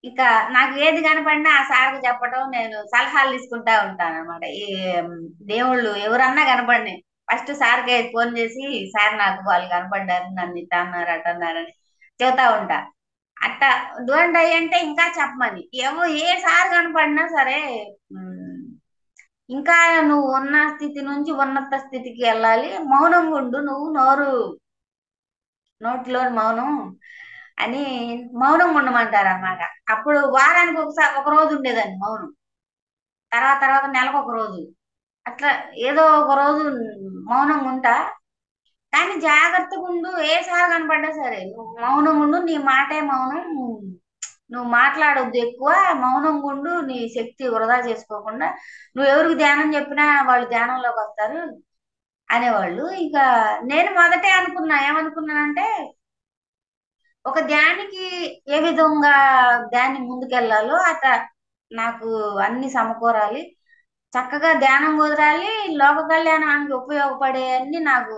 ఇక నాకు ఏది కనపడినా ఆ సార్కు చెప్పడం, నేను సలహాలు తీసుకుంటా ఉంటాను అనమాట. ఈ దేవుళ్ళు ఎవరన్నా కనపడి ఫస్ట్ సార్కే ఫోన్ చేసి, సార్ నాకు వాళ్ళు కనపడ్డారు, నన్ను ఇట్ట అన్నారు అట్ట అన్నారని చెబుతా ఉంటా. అట్ట డోంట్ డై అంటే ఇంకా చెప్పమని ఏ సార్ కనపడినా సరే, ఉమ్, ఇంకా నువ్వు ఉన్న స్థితి నుంచి ఉన్నత స్థితికి వెళ్ళాలి, మౌనంగా ఉండు, నువ్వు నోటిలో మౌనం అని మౌనంగా ఉండమంటారు అన్నమాట. అప్పుడు వారానికి ఒకసారి ఒక రోజు ఉండేదాన్ని మౌనం, తర్వాత తర్వాత నెలకు ఒక రోజు, అట్లా ఏదో ఒక రోజు మౌనంగా ఉంటా. కానీ జాగ్రత్తగా ఉండు, ఏ సార్ కనపడ్డా సరే నువ్వు మౌనంగా ఉండు, నీ మాటే మౌనం, నువ్వు మాట్లాడొద్దు ఎక్కువ, మౌనంగా ఉండు, నీ శక్తి వృధా చేసుకోకుండా, నువ్వు ఎవరికి ధ్యానం చెప్పినా వాళ్ళు ధ్యానంలోకి వస్తారు అనేవాళ్ళు. ఇక నేను మొదటే అనుకున్నా, ఏమనుకున్నానంటే ఒక ధ్యానికి ఏ విధంగా ధ్యాని ముందుకెళ్లాలో అట నాకు అన్ని సమకూరాలి, చక్కగా ధ్యానం కుదరాలి, లోక కళ్యాణానికి ఉపయోగపడే అన్ని నాకు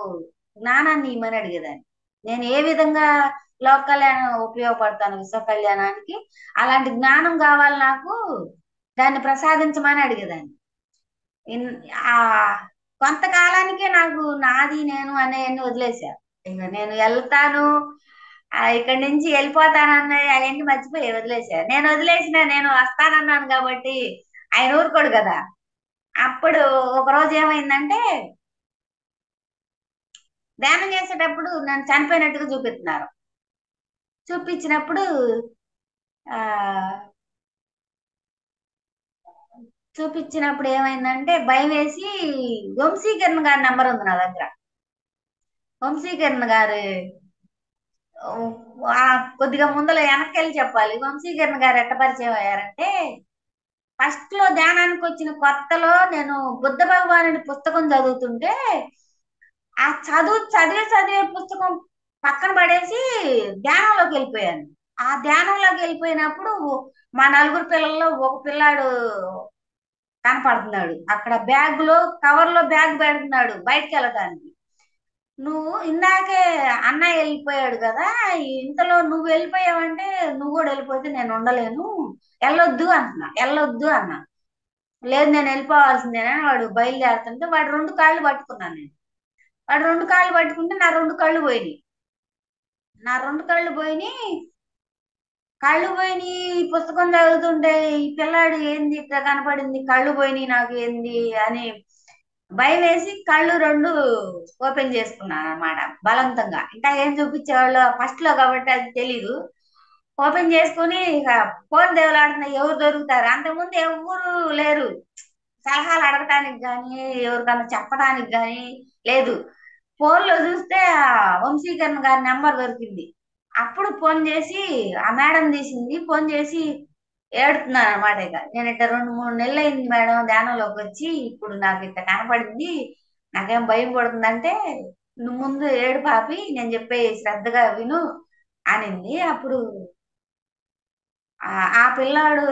జ్ఞానాన్ని ఇమ్మని అడిగేదాన్ని. నేను ఏ విధంగా లోక కళ్యాణం ఉపయోగపడతాను విశ్వ కళ్యాణానికి, అలాంటి జ్ఞానం కావాలి నాకు, దాన్ని ప్రసాదించమని అడిగేదాన్ని. ఇన్- ఆ కొంతకాలానికే నాకు నాది నేను అనేవన్నీ వదిలేశారు. ఇక నేను వెళ్తాను, ఇక్కడి నుంచి వెళ్ళిపోతానన్న అవన్నీ మర్చిపోయి వదిలేశారు. నేను వదిలేసిన, నేను వస్తానన్నాను కాబట్టి ఆయన ఊరుకోడు కదా. అప్పుడు ఒక రోజు ఏమైందంటే, ధ్యానం చేసేటప్పుడు నన్ను చనిపోయినట్టుగా చూపిస్తున్నారు. చూపించినప్పుడు ఆ చూపించినప్పుడు ఏమైందంటే భయం వేసి, వంశీకరణ్ గారి నెంబర్ ఉంది నా దగ్గర. వంశీకరణ్ గారు ఆ కొద్దిగా ముందర వెనక్కి వెళ్ళి చెప్పాలి. వంశీకరణ్ గారు ఎట్ట పరిచయం అయ్యారంటే, ఫస్ట్ లో ధ్యానానికి వచ్చిన కొత్తలో నేను బుద్ధ భగవానుడి పుస్తకం చదువుతుంటే, ఆ చదివే పుస్తకం పక్కన పడేసి ధ్యానంలోకి వెళ్ళిపోయాను. ఆ ధ్యానంలోకి వెళ్ళిపోయినప్పుడు మా నలుగురు పిల్లల్లో ఒక పిల్లాడు కనపడుతున్నాడు. అక్కడ బ్యాగ్ లో కవర్ లో బ్యాగ్ పెడుతున్నాడు బయటికి వెళ్ళటానికి. నువ్వు ఇందాకే అన్నయ్య వెళ్ళిపోయాడు కదా, ఇంతలో నువ్వు వెళ్ళిపోయావంటే, నువ్వు కూడా వెళ్ళిపోతే నేను ఉండలేను, వెళ్ళొద్దు అంటున్నా, వెళ్ళొద్దు అన్నా. లేదు నేను వెళ్ళిపోవాల్సిందేనా, వాడు బయలుదేరుతుంటే వాడు 2 కాళ్ళు పట్టుకున్నాను నేను. వాడు 2 కాళ్ళు పట్టుకుంటే నా 2 కళ్ళు పోయినాయి. నా 2 కళ్ళు పోయినాయి. కళ్ళు పోయినాయి, ఈ పుస్తకం చదువుతుంటే ఈ పిల్లాడు ఏంది ఇట్లా కనపడింది, కళ్ళు పోయినాయి నాకు ఏంది అని భయం వేసి కళ్ళు 2 ఓపెన్ చేసుకున్నాను అనమాట బలవంతంగా. ఇంకా ఏం చూపించేవాళ్ళు ఫస్ట్ లో కాబట్టి అది తెలీదు. ఓపెన్ చేసుకుని ఇక ఫోన్ దేవులాడుతున్నా, ఎవరు దొరుకుతారు, అంతకుముందు ఎవరు లేరు సలహాలు అడగటానికి గాని, ఎవరికన్నా చెప్పడానికి గాని లేదు. ఫోన్ లో చూస్తే ఆ వంశీకరణ్ గారి నెంబర్ దొరికింది. అప్పుడు ఫోన్ చేసి, ఆ మేడం తీసింది, ఫోన్ చేసి ఏడుతున్నాను అనమాట. ఇక నేను ఇట్ట 2 3 నెలలు అయింది మేడం ధ్యానంలోకి వచ్చి, ఇప్పుడు నాకు ఇట్ట కనపడింది, నాకేం భయం పడుతుందంటే, నువ్వు ముందు ఏడు పాపి, నేను చెప్పే శ్రద్ధగా విను అనింది. అప్పుడు ఆ పిల్లాడు,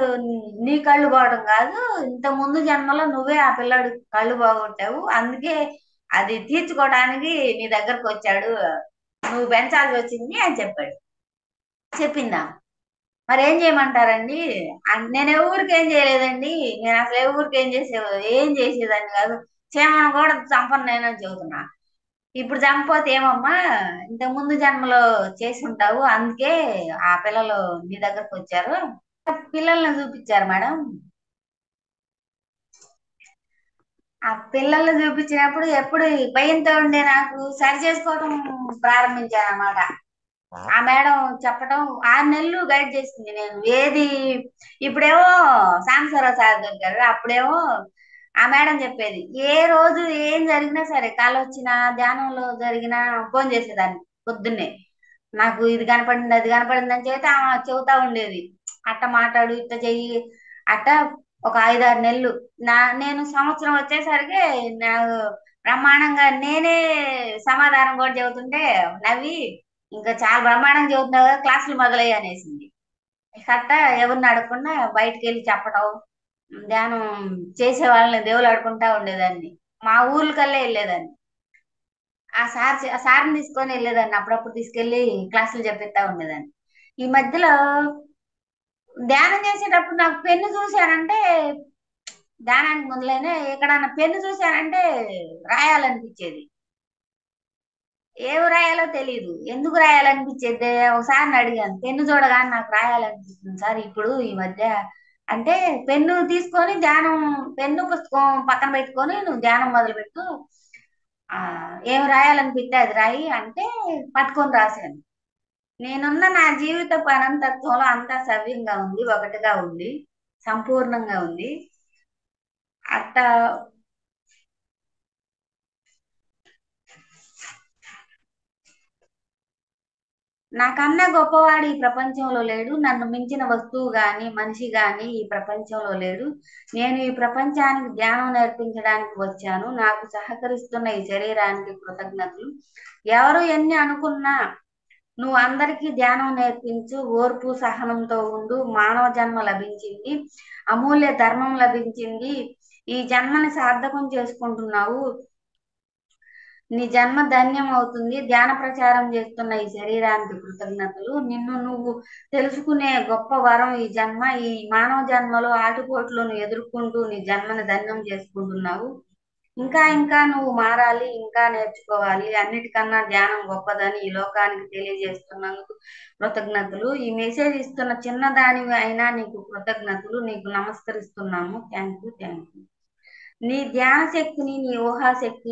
నీ కళ్ళు పోవడం కాదు, ఇంత ముందు జన్మలో నువ్వే ఆ పిల్లాడు కళ్ళు పోగొట్టావు, అందుకే అది తీర్చుకోవడానికి నీ దగ్గరకు వచ్చాడు, నువ్వు పెంచాల్సి వచ్చింది అని చెప్పాడు. చెప్పిందా, మరి ఏం చేయమంటారండి, నేను ఏ ఊరికి ఏం చేయలేదండి, నేను అసలు ఏ ఊరికి ఏం చేసేదాన్ని కాదు, చేమను కూడా చంపను నేనని చెబుతున్నా. ఇప్పుడు చంపపోతే ఏమమ్మా, ఇంత ముందు జన్మలో చేసి ఉంటావు, అందుకే ఆ పిల్లలు నీ దగ్గరకు వచ్చారు. పిల్లల్ని చూపించారు మేడం. ఆ పిల్లల్ని చూపించినప్పుడు ఎప్పుడు ఈ భయంతో ఉండే నాకు సరి చేసుకోవడం ప్రారంభించాను అన్నమాట. ఆ మేడం చెప్పడం 6 నెలలు గైడ్ చేసింది. నేను ఏది ఇప్పుడేమో సాంబశివరావు సార్ దొరికారు, అప్పుడేమో ఆ మేడం చెప్పేది ఏ రోజు ఏం జరిగినా సరే కాలు వచ్చినా ధ్యానంలో జరిగినా ఫోన్ చేసేదాన్ని పొద్దున్నే. నాకు ఇది కనపడింది అది కనపడింది అని చెబితే ఆమె చెబుతా ఉండేది. అట్ట మాట్లాడు ఇట్ట చెయ్యి అట్ట. ఒక 5-6 నెలలు నేను సంవత్సరం వచ్చేసరికి నాకు బ్రహ్మాండంగా నేనే సమాధానం కూడా చెబుతుంటే నవ్వి ఇంకా చాలా బ్రహ్మాండంగా చెబుతున్నావు కదా క్లాసులు మొదలయ్యి అనేసింది. కట్ట ఎవరిని అడగకుండా బయటికి వెళ్ళి చెప్పడం ధ్యానం చేసే వాళ్ళని దేవులు ఆడుకుంటా ఉండేదాన్ని. మా ఊర్లకల్లా వెళ్ళేదాన్ని. ఆ సార్ని తీసుకొని వెళ్ళేదాన్ని అప్పుడప్పుడు తీసుకెళ్లి క్లాసులు చెప్పిస్తా ఉండేదాన్ని. ఈ మధ్యలో ధ్యానం చేసేటప్పుడు నాకు పెన్ను చూశానంటే ధ్యానానికి మొదలైన ఎక్కడన్నా పెన్ను చూశానంటే రాయాలనిపించేది. ఏమి రాయాలో తెలియదు. ఎందుకు రాయాలనిపించేది ఒకసారి అడిగాను. పెన్ను చూడగానే నాకు రాయాలనిపిస్తుంది సార్ ఇప్పుడు ఈ మధ్య అంటే పెన్ను తీసుకొని ధ్యానం పెన్ను పుస్తకం పక్కన పెట్టుకొని నువ్వు ధ్యానం మొదలు పెట్టు. ఆ ఏం రాయాలనిపిస్తే అది రాయి అంటే పట్టుకొని రాశాను. నేనున్న నా జీవిత అనంతత్వంలో అంతా సవ్యంగా ఉంది, ఒకటిగా ఉంది, సంపూర్ణంగా ఉంది. అట్ట నాకన్నా గొప్పవాడు ఈ ప్రపంచంలో లేడు. నన్ను మించిన వస్తువు గాని మనిషి గాని ఈ ప్రపంచంలో లేడు. నేను ఈ ప్రపంచానికి ధ్యానం నేర్పించడానికి వచ్చాను. నాకు సహకరిస్తున్న ఈ శరీరానికి కృతజ్ఞతలు. ఎవరు ఎన్ని అనుకున్నా నువ్వు అందరికీ ధ్యానం నేర్పించు. ఓర్పు సహనంతో ఉండు. మానవ జన్మ లభించింది, అమూల్య ధర్మం లభించింది. ఈ జన్మని సార్థకం చేసుకుంటున్నావు. నీ జన్మ ధన్యం అవుతుంది. ధ్యాన ప్రచారం చేస్తున్న ఈ శరీరానికి కృతజ్ఞతలు. నిన్ను నువ్వు తెలుసుకునే గొప్ప వరం ఈ జన్మ. ఈ మానవ జన్మలో ఆటుపోట్లను ఎదుర్కొంటూ నీ జన్మని ధన్యం చేసుకుంటున్నావు. ఇంకా ఇంకా నువ్వు మారాలి, ఇంకా నేర్చుకోవాలి. అన్నిటికన్నా ధ్యానం గొప్పదని ఈ లోకానికి తెలియజేస్తున్నందుకు కృతజ్ఞతలు. ఈ మెసేజ్ ఇస్తున్న చిన్నదానివి అయినా నీకు కృతజ్ఞతలు. నీకు నమస్కరిస్తున్నాము. Thank you, thank you. నీ ధ్యాన శక్తిని, నీ ఊహాశక్తి,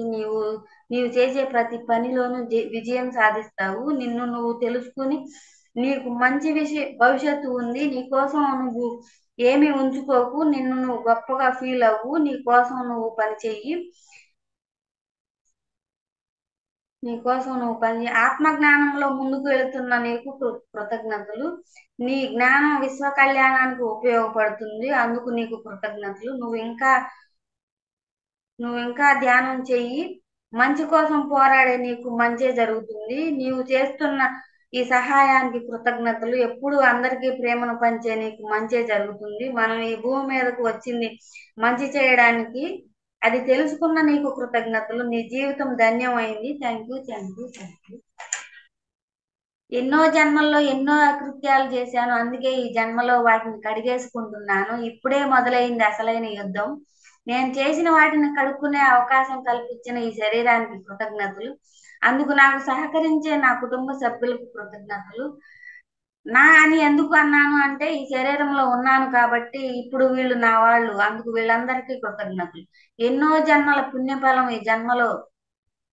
నీవు చేసే ప్రతి పనిలోనూ విజయం సాధిస్తావు. నిన్ను నువ్వు తెలుసుకుని నీకు మంచి భవిష్యత్తు ఉంది. నీ కోసం నువ్వు ఏమి ఉంచుకోకు. నిన్ను నువ్వు గొప్పగా ఫీల్ అవ్వు. నీ కోసం నువ్వు పని చెయ్యి. ఆత్మ జ్ఞానంలో ముందుకు వెళుతున్న నీకు కృతజ్ఞతలు. నీ జ్ఞానం విశ్వ కళ్యాణానికి ఉపయోగపడుతుంది. అందుకు నీకు కృతజ్ఞతలు. నువ్వు ఇంకా ధ్యానం చెయ్యి. మంచి కోసం పోరాడే నీకు మంచే జరుగుతుంది. నీవు చేస్తున్న ఈ సహాయానికి కృతజ్ఞతలు. ఎప్పుడు అందరికీ ప్రేమను పంచే నీకు మంచే జరుగుతుంది. మనం ఈ భూమి మీదకు వచ్చింది మంచి చేయడానికి. అది తెలుసుకున్న నీకు కృతజ్ఞతలు. నీ జీవితం ధన్యమైంది. Thank you, thank you, thank you. ఎన్నో జన్మల్లో ఎన్నో అకృత్యాలు చేశాను. అందుకే ఈ జన్మలో వాటిని కడిగేసుకుంటున్నాను. ఇప్పుడే మొదలైంది అసలైన యుద్ధం. నేను చేసిన వాటిని కడుక్కునే అవకాశం కల్పించిన ఈ శరీరానికి కృతజ్ఞతలు. అందుకు నాకు సహకరించే నా కుటుంబ సభ్యులకు కృతజ్ఞతలు. నా అని ఎందుకు అన్నాను అంటే ఈ శరీరంలో ఉన్నాను కాబట్టి ఇప్పుడు వీళ్ళు నా వాళ్ళు. అందుకు వీళ్ళందరికీ కృతజ్ఞతలు. ఎన్నో జన్మల పుణ్యఫలం ఈ జన్మలో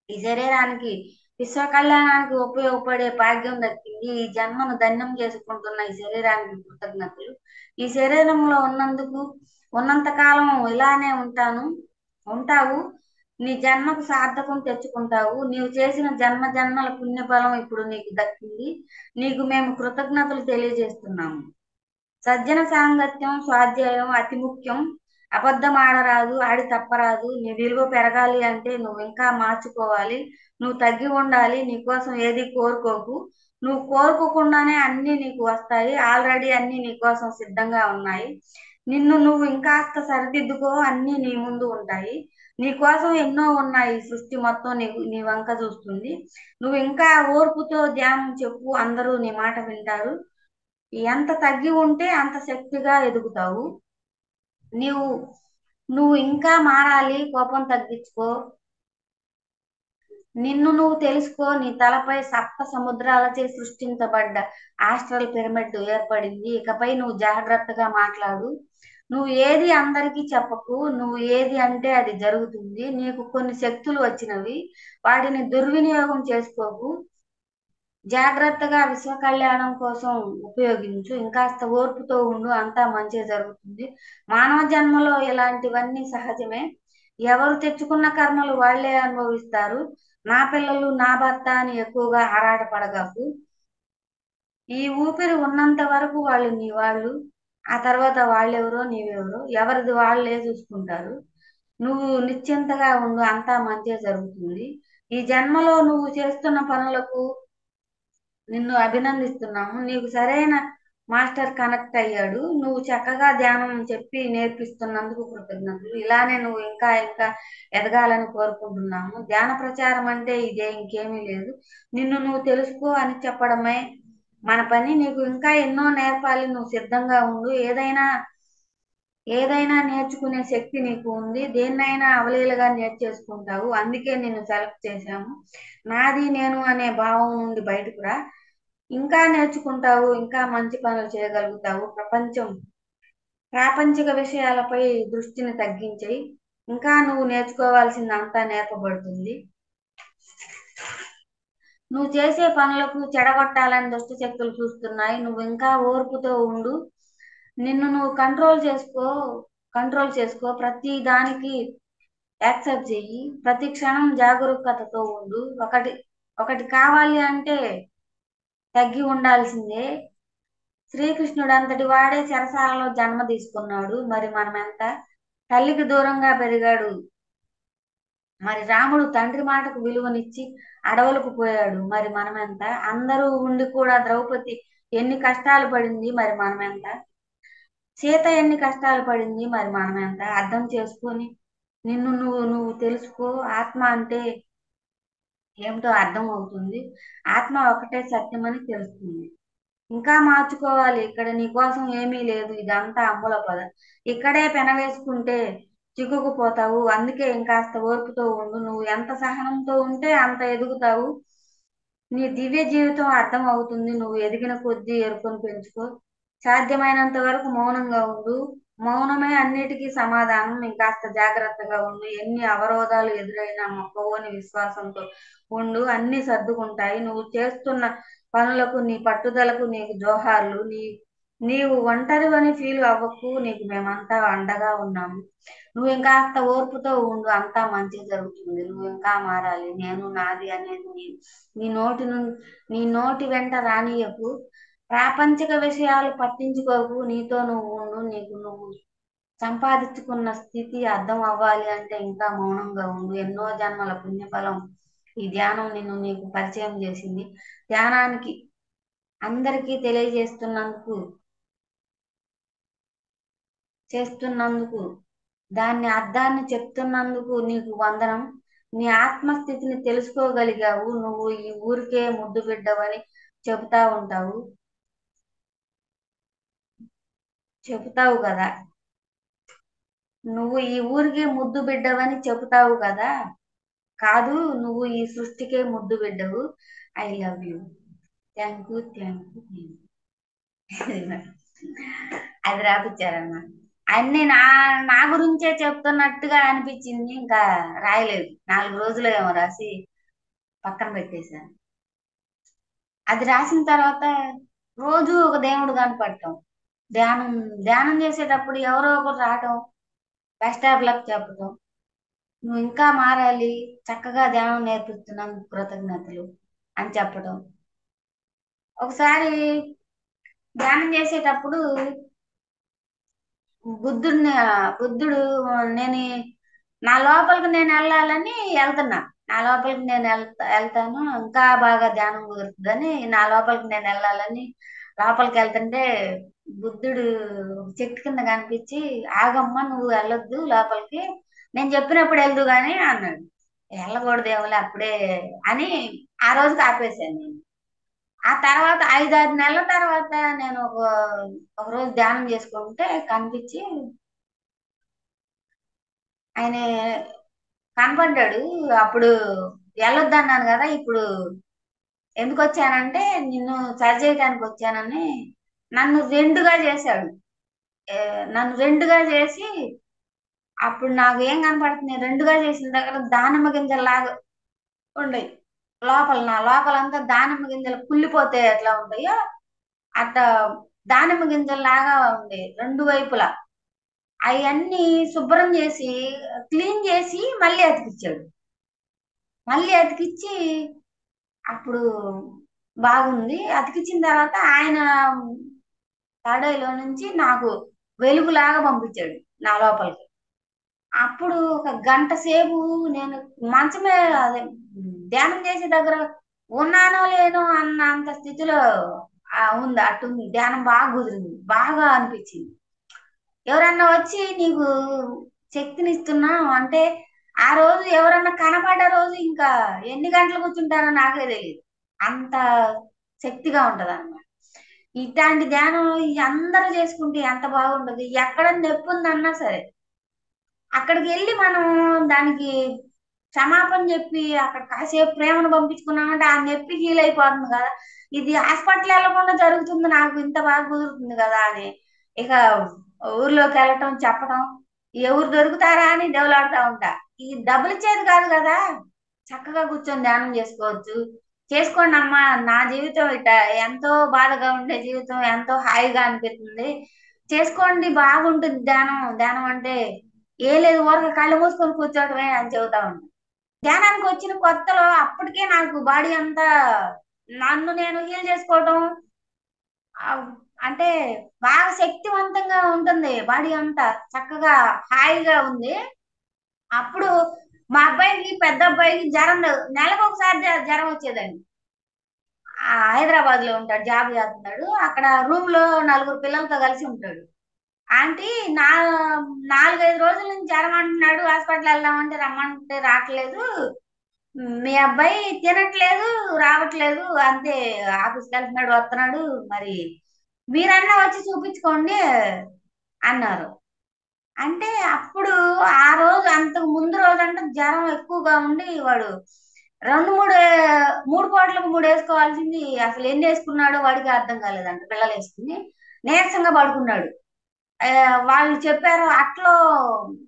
ఈ శరీరానికి విశ్వ కళ్యాణానికి ఉపయోగపడే భాగ్యం దక్కింది. ఈ జన్మను ధన్యం చేసుకుంటున్న ఈ శరీరానికి కృతజ్ఞతలు. ఈ శరీరంలో ఉన్నంత కాలం ఇలానే ఉంటావు. నీ జన్మకు సార్థకం తెచ్చుకుంటావు. నీవు చేసిన జన్మల పుణ్యఫలం ఇప్పుడు నీకు దక్కింది. నీకు మేము కృతజ్ఞతలు తెలియజేస్తున్నాము. సజ్జన సాంగత్యం స్వాధ్యాయం అతి ముఖ్యం. అబద్ధం ఆడరాదు, ఆడి తప్పరాదు. నీ విలువ పెరగాలి అంటే నువ్వు ఇంకా మార్చుకోవాలి. నువ్వు తగ్గి ఉండాలి. నీకోసం ఏది కోరుకోకు. నువ్వు కోరుకోకుండానే అన్ని నీకు వస్తాయి. ఆల్రెడీ అన్ని నీకోసం సిద్ధంగా ఉన్నాయి. నిన్ను నువ్వు ఇంకాస్త సరిదిద్దుకో. అన్ని నీ ముందు ఉంటాయి. నీ కోసం ఎన్నో ఉన్నాయి. సృష్టి మొత్తం నీ వంక చూస్తుంది. నువ్వు ఇంకా ఓర్పుతో ధ్యానం చెప్పు. అందరూ నీ మాట వింటారు. ఎంత తగ్గి ఉంటే అంత శక్తిగా ఎదుగుతావు. నువ్వు ఇంకా మారాలి. కోపం తగ్గించుకో. నిన్ను నువ్వు తెలుసుకో. నీ తలపై సప్త సముద్రాలచే సృష్టించబడ్డ ఆస్ట్రల్ పిరమిడ్ ఏర్పడింది. ఇకపై నువ్వు జాగ్రత్తగా మాట్లాడు. నువ్వు ఏది అందరికీ చెప్పకు. నువ్వు ఏది అంటే అది జరుగుతుంది. నీకు కొన్ని శక్తులు వచ్చినవి. వాటిని దుర్వినియోగం చేసుకోకు. జాగ్రత్తగా విశ్వ కళ్యాణం కోసం ఉపయోగించు. ఇంకాస్త ఓర్పుతో ఉండు, అంతా మంచి జరుగుతుంది. మానవ జన్మలో ఇలాంటివన్నీ సహజమే. ఎవరు తెచ్చుకున్న కర్మలు వాళ్ళే అనుభవిస్తారు. నా పిల్లలు నా భర్త అని ఎక్కువగా ఆరాటపడగాకు. ఈ ఊపిరి ఉన్నంత వరకు వాళ్ళు నీ వాళ్ళు. ఆ తర్వాత వాళ్ళెవరో నీవెవరో ఎవరిది వాళ్ళే చూసుకుంటారు. నువ్వు నిశ్చింతగా ఉండు, అంతా మంచి జరుగుతుంది. ఈ జన్మలో నువ్వు చేస్తున్న పనులకు నిన్ను అభినందిస్తున్నాము. నీకు సరైన మాస్టర్ కనెక్ట్ అయ్యాడు. నువ్వు చక్కగా ధ్యానం చెప్పి నేర్పిస్తున్నందుకు కృతజ్ఞతలు. ఇలానే నువ్వు ఇంకా ఇంకా ఎదగాలని కోరుకుంటున్నాము. ధ్యాన ప్రచారం అంటే ఇదే, ఇంకేమీ లేదు. నిన్ను నువ్వు తెలుసుకో అని చెప్పడమే మన పని. నీకు ఇంకా ఎన్నో నేర్పాలి. నువ్వు సిద్ధంగా ఉండు. ఏదైనా ఏదైనా నేర్చుకునే శక్తి నీకు ఉంది. దేన్నైనా అవలీలగా నేర్చేసుకుంటావు. అందుకే నిన్ను సెలెక్ట్ చేశాము. నాది నేను అనే భావం నుండి బయటకు రా. ఇంకా నేర్చుకుంటావు. ఇంకా మంచి పనులు చేయగలుగుతావు. ప్రాపంచిక విషయాలపై దృష్టిని తగ్గించేయి. ఇంకా నువ్వు నేర్చుకోవాల్సిందంతా నేర్పబడుతుంది. నువ్వు చేసే పనులకు చెడగొట్టాలని దుష్ట శక్తులు చూస్తున్నాయి. నువ్వు ఇంకా ఓర్పుతో ఉండు. నిన్ను నువ్వు కంట్రోల్ చేసుకో. ప్రతి దానికి యాక్సెప్ట్ చెయ్యి. ప్రతి క్షణం జాగరూకతతో ఉండు. ఒకటి ఒకటి కావాలి అంటే తగ్గి ఉండాల్సిందే. శ్రీకృష్ణుడు అంతటి వాడే చెరసాలలో జన్మ తీసుకున్నాడు. మరి మనం ఎంత? తల్లికి దూరంగా పెరిగాడు. మరి రాముడు తండ్రి మాటకు విలువనిచ్చి అడవులకు పోయాడు. మరి మనం ఎంత? అందరూ ఉండి కూడా ద్రౌపది ఎన్ని కష్టాలు పడింది. మరి మనం ఎంత? సీత ఎన్ని కష్టాలు పడింది. మరి మనం ఎంత? అర్థం చేసుకొని నిన్ను నువ్వు తెలుసుకో. ఆత్మ అంటే ఏమిటో అర్థం అవుతుంది. ఆత్మ ఒకటే సత్యమని తెలుస్తుంది. ఇంకా మార్చుకోవాలి. ఇక్కడ నీ కోసం ఏమీ లేదు. ఇదంతా అమ్ముల పద. ఇక్కడే పెనవేసుకుంటే చిక్కుకుపోతావు. అందుకే ఇంకాస్త ఓర్పుతో ఉండు. నువ్వు ఎంత సహనంతో ఉంటే అంత ఎదుగుతావు. నీ దివ్య జీవితం అర్థం అవుతుంది. నువ్వు ఎదిగిన కొద్దీ ఎరుకను పెంచుకో. సాధ్యమైనంత వరకు మౌనంగా ఉండు. మౌనమే అన్నిటికీ సమాధానం. ఇంకాస్త జాగ్రత్తగా ఉండు. ఎన్ని అవరోధాలు ఎదురైనా మొక్కవోని విశ్వాసంతో ఉండు. అన్ని సర్దుకుంటాయి. నువ్వు చేస్తున్న పనులకు, నీ పట్టుదలకు నీకు జోహార్లు. నీవు ఒంటరివని ఫీల్ అవ్వకు. నీకు మేమంతా అండగా ఉన్నాము. నువ్వు ఇంకాస్త ఓర్పుతో ఉండు. అంతా మంచి జరుగుతుంది. నువ్వు ఇంకా మారాలి. నేను నాది అనేది నీ నోటి నుండి నీ నోటి వెంట రానియకు. ప్రాపంచిక విషయాలు పట్టించుకోకు. నీతో నువ్వు ఉండు. నీకు నువ్వు సంపాదించుకున్న స్థితి అర్థం అవ్వాలి అంటే ఇంకా మౌనంగా ఉండు. ఎన్నో జన్మల పుణ్యఫలం ఈ ధ్యానం నీకు పరిచయం చేసింది. ధ్యానానికి అందరికీ చేస్తున్నందుకు దాన్ని అర్థాన్ని చెప్తున్నందుకు నీకు వందనం. నీ ఆత్మస్థితిని తెలుసుకోగలిగావు. నువ్వు ఈ ఊరికే ముద్దు బిడ్డవని చెబుతావు కదా. నువ్వు ఈ ఊరికి ముద్దు బిడ్డవని చెబుతావు కదా. కాదు, నువ్వు ఈ సృష్టికే ముద్దు బిడ్డవు. I love you. Thank you, thank you. అది రాపిచ్చారన్నమాట. అన్ని నా గురించే చెప్తున్నట్టుగా అనిపించింది. ఇంకా రాయలేదు. 4 రోజులు ఏమో రాసి పక్కన పెట్టేశాను. అది రాసిన తర్వాత రోజు ఒక దేవుడు కనపడటం, ధ్యానం ధ్యానం చేసేటప్పుడు ఎవరో ఒకరు రావటం, బెస్ట్ ఆఫ్ లక్ చెప్పటం, నువ్వు ఇంకా మారాలి, చక్కగా ధ్యానం నేర్పిస్తున్నాం, కృతజ్ఞతలు అని చెప్పటం. ఒకసారి ధ్యానం చేసేటప్పుడు బుద్ధుడు నేను నా లోపలికి నేను వెళ్ళాలని వెళ్తున్నా. నా లోపలికి నేను వెళ్తాను, ఇంకా బాగా ధ్యానం కుదురుతుందని నా లోపలికి నేను వెళ్ళాలని లోపలికి వెళ్తుంటే బుద్ధుడు చెట్టు కింద కనిపించి, ఆగమ్మ, నువ్వు వెళ్ళొద్దు లోపలికి, నేను చెప్పినప్పుడు వెళ్దు గాని అన్నాడు. వెళ్ళకూడదు ఏమోలే అప్పుడే అని ఆ రోజుకి ఆపేశాను నేను. ఆ తర్వాత 5-6 నెలల తర్వాత నేను ఒక రోజు ధ్యానం చేసుకుంటే కనిపించి ఆయన కనపడ్డాడు. అప్పుడు వెళ్ళొద్దన్నాను కదా, ఇప్పుడు ఎందుకు వచ్చానంటే నిన్ను సరి చేయడానికి వచ్చానని నన్ను రెండుగా చేశాడు. నన్ను రెండుగా చేసి అప్పుడు నాకు ఏం కనపడుతుంది, రెండుగా చేసిన దగ్గర దానిమ్మ గింజల్లాగా ఉండయి. నా లోపలంతా దానిమ్మ గింజలు కుళ్ళిపోతే ఎట్లా ఉంటాయో అట్లా దానిమ్మ గింజల్లాగా ఉంది రెండు వైపులా. అవన్నీ శుభ్రం చేసి క్లీన్ చేసి మళ్ళీ అతికిచ్చాడు. మళ్ళీ అతికిచ్చి అప్పుడు బాగుంది. అతికిచ్చిన తర్వాత ఆయన తాడేలో నుంచి నాకు వెలుగులాగా పంపించాడు నా లోపలికి. అప్పుడు ఒక గంట సేపు నేను మంచమే అదే ధ్యానం చేసే దగ్గర ఉన్నానో లేనో అన్న అంత స్థితిలో ఉంది. అట్టుంది ధ్యానం. బాగా కుదిరింది, బాగా అనిపించింది. ఎవరన్నా వచ్చి నీకు శక్తినిస్తున్నాం అంటే ఆ రోజు ఎవరన్నా కనపడ్డ రోజు ఇంకా ఎన్ని గంటలు కూర్చుంటానో నాకే తెలియదు. అంత శక్తిగా ఉంటది అన్నమాట. ఇట్లాంటి ధ్యానం అందరూ చేసుకుంటే ఎంత బాగుంటది. ఎక్కడ నొప్పి ఉందన్నా సరే అక్కడికి వెళ్ళి మనం దానికి క్షమాపణ చెప్పి అక్కడ కాసేపు ప్రేమను పంపించుకున్నామంటే ఆ నొప్పి హీల్ అయిపోతుంది కదా. ఇది హాస్పిటల్ వెళ్ళకుండా జరుగుతుంది, నాకు ఇంత బాగా కుదురుతుంది కదా అని ఇక ఊర్లోకి వెళ్ళటం చెప్పడం, ఎవరు దొరుకుతారా అని దేవులాడుతూ ఉంటా. ఈ డబ్బులు ఇచ్చేది కాదు కదా, చక్కగా కూర్చొని ధ్యానం చేసుకోవచ్చు. చేసుకోండి అమ్మా. నా జీవితం ఇట ఎంతో బాధగా ఉండే జీవితం ఎంతో హాయిగా అనిపిస్తుంది. చేసుకోండి, బాగుంటుంది ధ్యానం. ధ్యానం అంటే ఏ లేదు, ఊరక కళ్ళు మూసుకొని కూర్చోవటమే అని చెబుతా ఉంటాను. ధ్యానానికి వచ్చిన కొత్తలో అప్పటికే నాకు బాడీ అంతా నన్ను నేను హీల్ చేసుకోవటం ఆ, అంటే బాగా శక్తివంతంగా ఉంటుంది. బాడీ అంతా చక్కగా హాయిగా ఉంది. అప్పుడు మా అబ్బాయికి, పెద్ద అబ్బాయికి జ్వరం నెలకు ఒకసారి జ్వరం వచ్చేదండి. హైదరాబాద్ లో ఉంటాడు, జాబ్ చేస్తున్నాడు. అక్కడ రూమ్ లో నలుగురు పిల్లలతో కలిసి ఉంటాడు. ఆంటీ నా 4-5 రోజుల నుంచి జ్వరం అంటున్నాడు, హాస్పిటల్ వెళ్దామంటే రమ్మంటే రావట్లేదు, మీ అబ్బాయి తినట్లేదు, రావట్లేదు, అంతే, ఆఫీస్కి వెళ్తున్నాడు వస్తున్నాడు, మరి మీరన్నా వచ్చి చూపించుకోండి అన్నారు. అంటే అప్పుడు ఆ రోజు అంతకు ముందు రోజు అంటే జ్వరం ఎక్కువగా ఉండి వాడు రెండు మూడు మూడు పూటలకు మూడు వేసుకోవాల్సింది అసలు ఎన్ని వేసుకున్నాడో వాడికి అర్థం కాలేదంట. పిల్లలు వేసుకుని నీరసంగా పడుకున్నాడు. ఆ, వాళ్ళు చెప్పారు అట్లో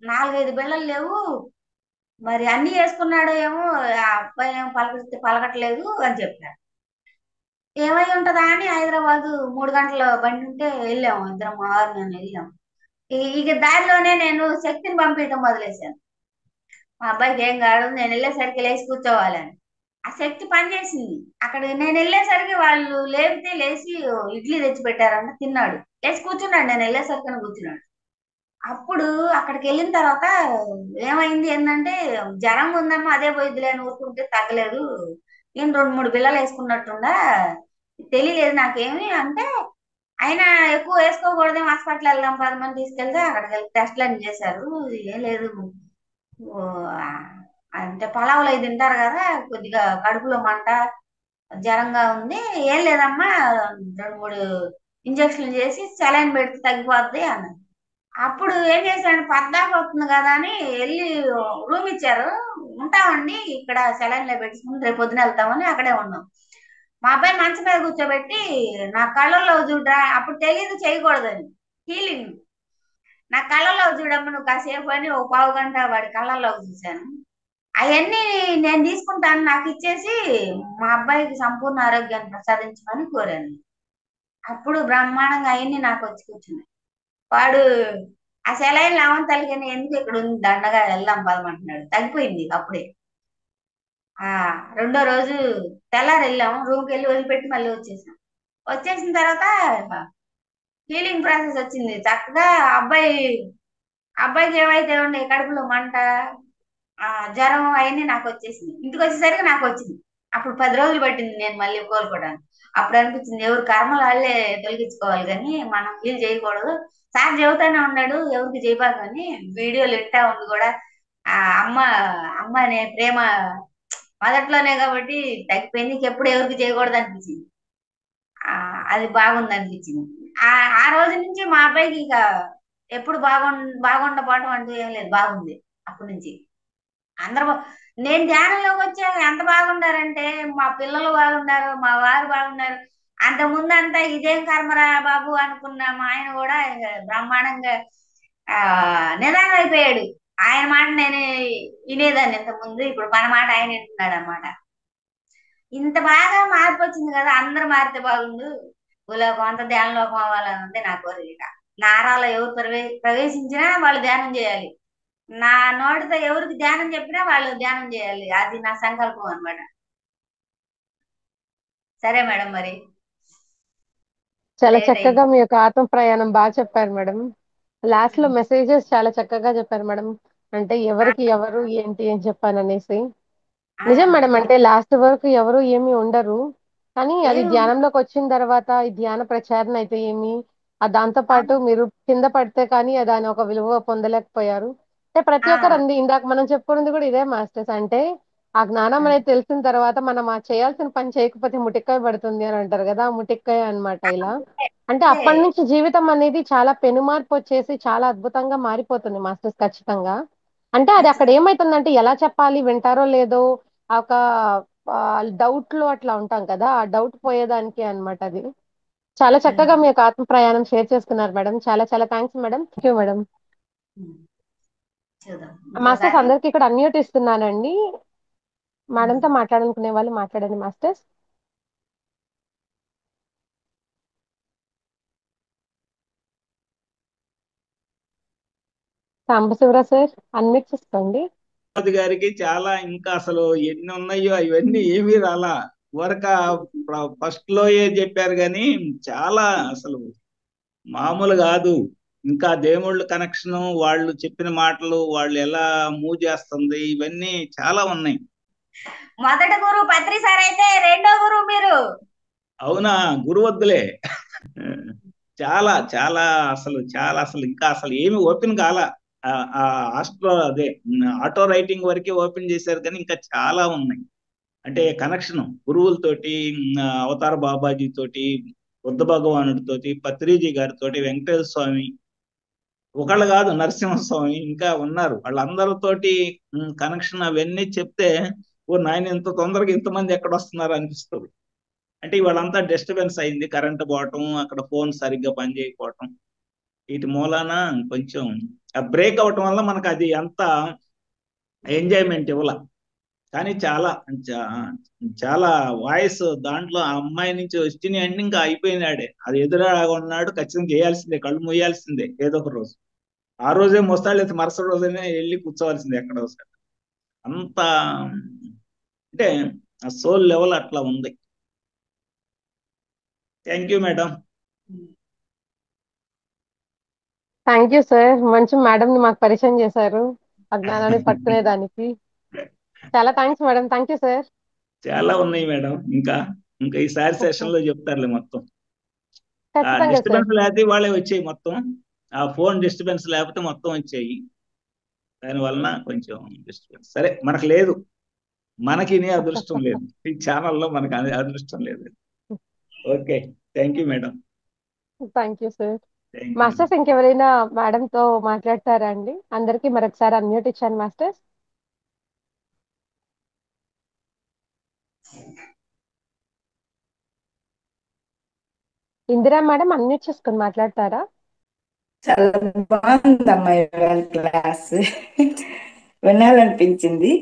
4-5 బిళ్ళలు లేవు, మరి అన్ని వేసుకున్నాడో ఏమో, ఆ అబ్బాయి ఏమో పలకరిస్తే పలకట్లేదు అని చెప్పారు. ఏమై ఉంటదా అని హైదరాబాద్ 3 గంటల బండి ఉంటే వెళ్ళాము, ఇద్దరం, మా వారు నేను వెళ్ళాం. ఇక దారిలోనే నేను శక్తిని పంపించడం మొదలేశాను. మా అబ్బాయికి ఏం కాదు, నేను వెళ్ళేసరికి లేచి కూర్చోవాలని. ఆ శక్తి పనిచేసింది. అక్కడ నేను వెళ్ళేసరికి వాళ్ళు లేపితే లేచి ఇడ్లీ తెచ్చి పెట్టారంట, తిన్నాడు, లేచి కూర్చున్నాడు. నేను వెళ్ళేసరికి కూర్చున్నాడు. అప్పుడు అక్కడికి వెళ్ళిన తర్వాత ఏమైంది ఏంటంటే, జ్వరం ఉందమ్మా, అదే పోయిద్దిలే అని ఊరుకుంటే తగ్గలేదు, ఈయన 2-3 బిళ్ళలు వేసుకున్నట్టుండా, తెలియలేదు నాకేమి అంటే. అయినా ఎక్కువ వేసుకోకూడదేమో, హాస్పిటల్ వెళ్దాం 10 మంది తీసుకెళ్తే అక్కడికి వెళ్ళి టెస్ట్లు అన్ని చేశారు. ఏం లేదు, ఓ, ఆ, అంటే పలావులు అవి తింటారు కదా, కొద్దిగా కడుపులో మంట, జ్వరంగా ఉంది, ఏం లేదమ్మా, 2-3 ఇంజక్షన్లు చేసి సెలైన్ పెడితే తగ్గిపోద్ది అన్న. అప్పుడు ఏం చేశాను, పద్దాక వస్తుంది కదా అని వెళ్ళి రూమ్ ఇచ్చారు. ఉంటామండి ఇక్కడ, సెలైన్లో పెట్టుకుని రేపు పొద్దున వెళ్తామని అక్కడే ఉన్నాం. మా అబ్బాయి మంచం మీద కూర్చోబెట్టి నా కళ్ళల్లో చూడరా, అప్పుడు తెలియదు చేయకూడదని, హీలింగ్. నా కళ్ళల్లో చూడమ్మ నువ్వు కాసేపు అని ఓ పావు గంట వాడి కళ్ళల్లో చూశాను. అవన్నీ నేను తీసుకుంటాను, నాకు ఇచ్చేసి మా అబ్బాయికి సంపూర్ణ ఆరోగ్యాన్ని ప్రసాదించమని కోరాను. అప్పుడు బ్రహ్మాండంగా అవన్నీ నాకు వచ్చి కూర్చున్నాయి. వాడు ఆ సెలైన్ లేవని తల్లిగానే ఎందుకు ఇక్కడ ఉంది దండగా వెళ్దాం పదమంటున్నాడు. తగ్గిపోయింది అప్పుడే. ఆ రెండో రోజు తెల్లారి వెళ్ళాము, రూమ్కి వెళ్ళి వదిలిపెట్టి మళ్ళీ వచ్చేసాం. వచ్చేసిన తర్వాత హీలింగ్ ప్రాసెస్ వచ్చింది చక్కగా. అబ్బాయికి ఏవైతే ఉండే కడుపులో మంట, జ్వరం అవన్నీ నాకు వచ్చేసింది. ఇంటికి వచ్చేసరికి నాకు వచ్చింది. అప్పుడు 10 రోజులు పట్టింది నేను మళ్ళీ కోలుకోవడానికి. అప్పుడు అనిపించింది ఎవరు కర్మలు వాళ్ళే తొలగించుకోవాలి కానీ మనం హీల్ చేయకూడదు. సార్ చెబుతానే ఉన్నాడు ఎవరికి చేయబాకని, వీడియోలు వింటా ఉంది కూడా. ఆ అమ్మ అమ్మ అనే ప్రేమ మొదట్లోనే కాబట్టి తగ్గిపోయింది. ఎప్పుడు ఎవరికి చేయకూడదు అనిపించింది. ఆ అది బాగుంది అనిపించింది. ఆ ఆ రోజు నుంచి మా అబ్బాయికి ఇక ఎప్పుడు బాగుండపోవటం అంటూ ఏం లేదు, బాగుంది అప్పటి నుంచి. అందరూ నేను ధ్యానంలోకి వచ్చాక ఎంత బాగుండారంటే, మా పిల్లలు బాగున్నారు, మా వారు బాగున్నారు. అంత ముందు అంతా ఇదేం కర్మరా బాబు అనుకున్న మా ఆయన కూడా ఇక బ్రహ్మాండంగా ఆ నిదానం అయిపోయాడు. ఆయన మాట నేను వినేదాన్ని ఇంత ముందు, ఇప్పుడు మన మాట ఆయన వింటున్నాడు అనమాట. ఇంత బాగా మార్పు వచ్చింది కదా, అందరూ మారితే బాగుండు, భూలోకం అంతా ధ్యానలోకం అవ్వాలని ఉంది నా కోరిక. నారాలో ఎవరు ప్రవేశించినా వాళ్ళు ధ్యానం చేయాలి. నా నోటితో ఎవరికి ధ్యానం చెప్పినా వాళ్ళు ధ్యానం చేయాలి. అది నా సంకల్పం అన్నమాట. సరే మేడం, మరి చాలా లేట్ చక్కగా అయింది. మీ యొక్క ఆత్మ ప్రయాణం బాగా చెప్పారు మేడం. లాస్ట్ లో మెసేజెస్ చాలా చక్కగా చెప్పారు మేడం. అంటే ఆ, ఎవరికి ఎవరు ఏంటి అని చెప్పాను అనేసి. ఆ, నిజం మేడం, అంటే లాస్ట్ వరకు ఎవరు ఏమి ఉండరు. కానీ అది ఏమి ధ్యానంలోకి వచ్చిన తర్వాత ఈ ధ్యాన ప్రచారణ అయితే ఏమి, ఆ దాంతో ఆ, పాటు మీరు కింద పడితే కానీ దాని ఒక విలువ పొందలేకపోయారు. అంటే ప్రతి ఒక్కరు ఆ, అంది, ఇందాక మనం చెప్పుకున్నది కూడా ఇదే మాస్టర్స్. అంటే ఆ జ్ఞానం అనేది తెలిసిన తర్వాత మనం ఆ చేయాల్సిన పని చేయకపోతే ముటిక్కాయ పడుతుంది అని అంటారు కదా, ఆ ముటిక్కాయ అన్నమాట ఇలా. అంటే అంతే. అప్పటి నుంచి జీవితం అనేది చాలా పెనుమార్పు వచ్చేసి చాలా అద్భుతంగా మారిపోతుంది మాస్టర్స్, ఖచ్చితంగా. అంటే అది అక్కడ ఖచ్చితంగా. ఏమైతుందంటే ఎలా చెప్పాలి, వింటారో లేదో ఆ ఒక డౌట్ లో అట్లా ఉంటాం కదా, ఆ డౌట్ పోయేదానికి అన్నమాట అది. చాలా చక్కగా ఉమ్, మీ యొక్క ఆత్మ ప్రయాణం షేర్ చేసుకున్నారు మేడం. చాలా చాలా thanks madam. Thank you madam. ఉమ్, చూద్దాం మాస్టర్స్ ఇంకోసారి. అందరికి ఇక్కడ అన్మ్యూట్ ఇస్తున్నానండి. ఉమ్. మేడంతో మాట్లాడాలనుకునే వాళ్ళు మాట్లాడండి మాస్టర్స్. సాంబశివరావు సార్, అన్మ్యూట్ చేసుకోండి. వినోద్ గారికి చాలా ఇంకా అసలు ఎన్ని ఉన్నాయో అవన్నీ ఏమీ రాలా. వరక ఫస్ట్ లో ఏ చెప్పారు కానీ చాలా అసలు మామూలు కాదు. ఇంకా దేవుళ్ళ కనెక్షన్, వాళ్ళు చెప్పిన మాటలు, వాళ్ళు ఎలా మూవ్ చేస్తుంది, ఇవన్నీ చాలా ఉన్నాయి. మొదటి గురువు పత్రి సార్ అయితే రెండో గురువు మీరు. అవునా, గురువద్దులే. చాలా చాలా అసలు ఇంకా అసలు ఏమి ఓపెన్ కాల. ఆ ఆస్ట్రో అదే ఆటో రైటింగ్ వరకే ఓపెన్ చేశారు కానీ ఇంకా చాలా ఉన్నాయి. అంటే కనెక్షన్ గురువులతోటి, అవతార బాబాజీ తోటి, బుద్ధ భగవానుడితోటి, పత్రిజీ గారితోటి, వెంకటేశ్వర స్వామి, ఒకళ్ళు కాదు నరసింహస్వామి ఇంకా ఉన్నారు, వాళ్ళందరితోటి కనెక్షన్ అవన్నీ చెప్తే ఓ నాయన ఇంత తొందరగా ఇంతమంది ఎక్కడ వస్తున్నారు అనిపిస్తుంది. అంటే ఇవాళంతా డిస్టర్బెన్స్ అయింది, కరెంట్ పోవటం, అక్కడ ఫోన్ సరిగ్గా పనిచేయకపోవటం, వీటి మూలాన కొంచెం బ్రేక్ అవటం వల్ల మనకు అది అంత ఎంజాయ్మెంట్ ఇవ్వాల. కానీ చాలా చాలా వాయిస్ దాంట్లో ఆ అమ్మాయి నుంచి వచ్చిన అన్ని ఇంకా అయిపోయినాడే, అది ఎదురుగా ఉన్నాడు, ఖచ్చితంగా చేయాల్సిందే, కళ్ళు మూయాల్సిందే ఏదో ఒక రోజు. ఆ రోజే మోస్తాడు, లేదా మరుసటి రోజైనా వెళ్ళి కూర్చోవాల్సిందే ఎక్కడో ఒకసారి. అంత అంటే ఆ సోల్ లెవెల్ అట్లా ఉంది. Thank you madam. Thank you sir, మంచి మేడం ని మాకు పరిచయం చేశారు ఆ జ్ఞానాన్ని పట్టుకునే దానికి. చాలా thanks madam. Thank you sir. చాలా ఉన్నాయి మేడం. ఇంకా ఇంకా ఈసారి సెషన్ లో చెప్తారులే మొత్తం. ఆ ఖచ్చితంగా సార్. డిస్టర్బెన్స్ లేకపోతే వాళ్ళే వచ్చాయి మొత్తం. ఆ ఫోన్ డిస్టర్బెన్స్ లేకపోతే మొత్తం వచ్చాయి. దాని వలన కొంచెం డిస్టర్బెన్స్. సరే, మనకు లేదు, మనకి నీ అదృష్టం లేదు, ఈ ఛానల్లో మనకు అదృష్టం లేదు. Okay, thank you madam. Thank you sir. Thank you. Masters ఇంకెవరైనా మేడం తో మాట్లాడతారా అండి? అందరికీ మరొకసారి అన్మ్యూట్ ఇచ్చాను మాస్టర్స్. ఇందిరా మేడం అన్మ్యూట్ చేసుకొని మాట్లాడతారా? చాలా బాగుందమ్మా ఇవాళ క్లాస్. వినాలనిపించింది.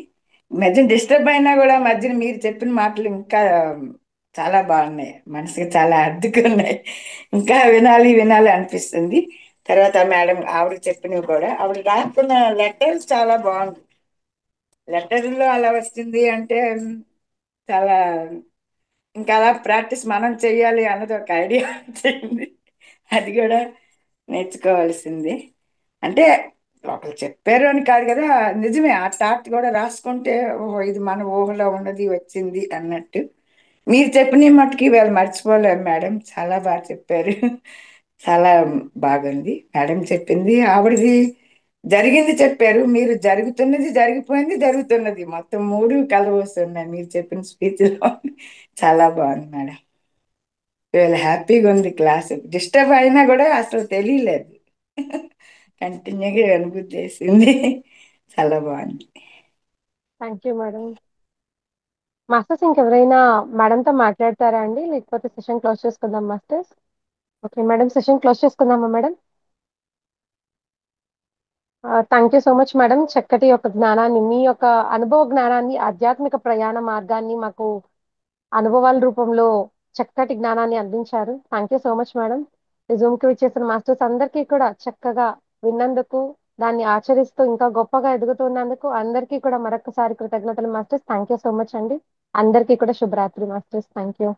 మధ్యన డిస్టర్బ్ అయినా కూడా మధ్యన మీరు చెప్పిన మాటలు ఇంకా చాలా బాగున్నాయి, మనసుకి చాలా హత్తుకున్నాయి. ఇంకా వినాలి వినాలి అనిపిస్తుంది. తర్వాత మేడం ఆవిడ చెప్పినవి కూడా, ఆవిడ రాసుకున్న లెటర్స్ చాలా బాగుంది. లెటర్లో అలా వచ్చింది అంటే చాలా, ఇంకా అలా ప్రాక్టీస్ మనం చెయ్యాలి అన్నది ఒక ఐడియా వచ్చింది. అది కూడా నేర్చుకోవాల్సింది. అంటే ఒకరు చెప్పారు అని కాదు కదా, నిజమే. ఆ థాట్ కూడా రాసుకుంటే ఓహో ఇది మన ఊహలో ఉన్నది వచ్చింది అన్నట్టు. మీరు చెప్పిన మట్టుకి వీళ్ళు మర్చిపోలేము మేడం, చాలా బాగా చెప్పారు. చాలా బాగుంది మేడం చెప్పింది. ఆవిడది జరిగింది చెప్పారు, మీరు జరుగుతున్నది, జరిగిపోయింది, జరుగుతున్నది, మొత్తం మూడు కలవస్తున్నాయి మీరు చెప్పిన స్పీచ్లో. చాలా బాగుంది మేడం. వీళ్ళు హ్యాపీగా ఉంది క్లాస్. డిస్టర్బ్ అయినా కూడా అసలు తెలియలేదు, కంటిన్యూగా అనుభూతి చేసింది. చాలా బాగుంది. Thank you madam. మాస్టర్స్ ఇంకెవరైనా మేడంతో మాట్లాడతారా అండి, లేకపోతే సెషన్ క్లోజ్ చేసుకుందాం masters? Okay madam, session close చేసుకుందామా madam? Thank you so much madam. చక్కటి యొక్క జ్ఞానాన్ని, మీ యొక్క అనుభవ జ్ఞానాన్ని, ఆధ్యాత్మిక ప్రయాణ మార్గాన్ని మాకు అనుభవాల రూపంలో చక్కటి జ్ఞానాన్ని అందించారు. Thank you so much madam. ఈ జూమ్ కి విచ్చేసిన మాస్టర్స్ అందరికీ కూడా చక్కగా విన్నందుకు, దాన్ని ఆచరిస్తూ ఇంకా గొప్పగా ఎదుగుతున్నందుకు అందరికీ కూడా మరొకసారి కృతజ్ఞతలు masters. Thank you so much అండి. అందరికీ కూడా శుభరాత్రి మాస్టర్స్. Thank you.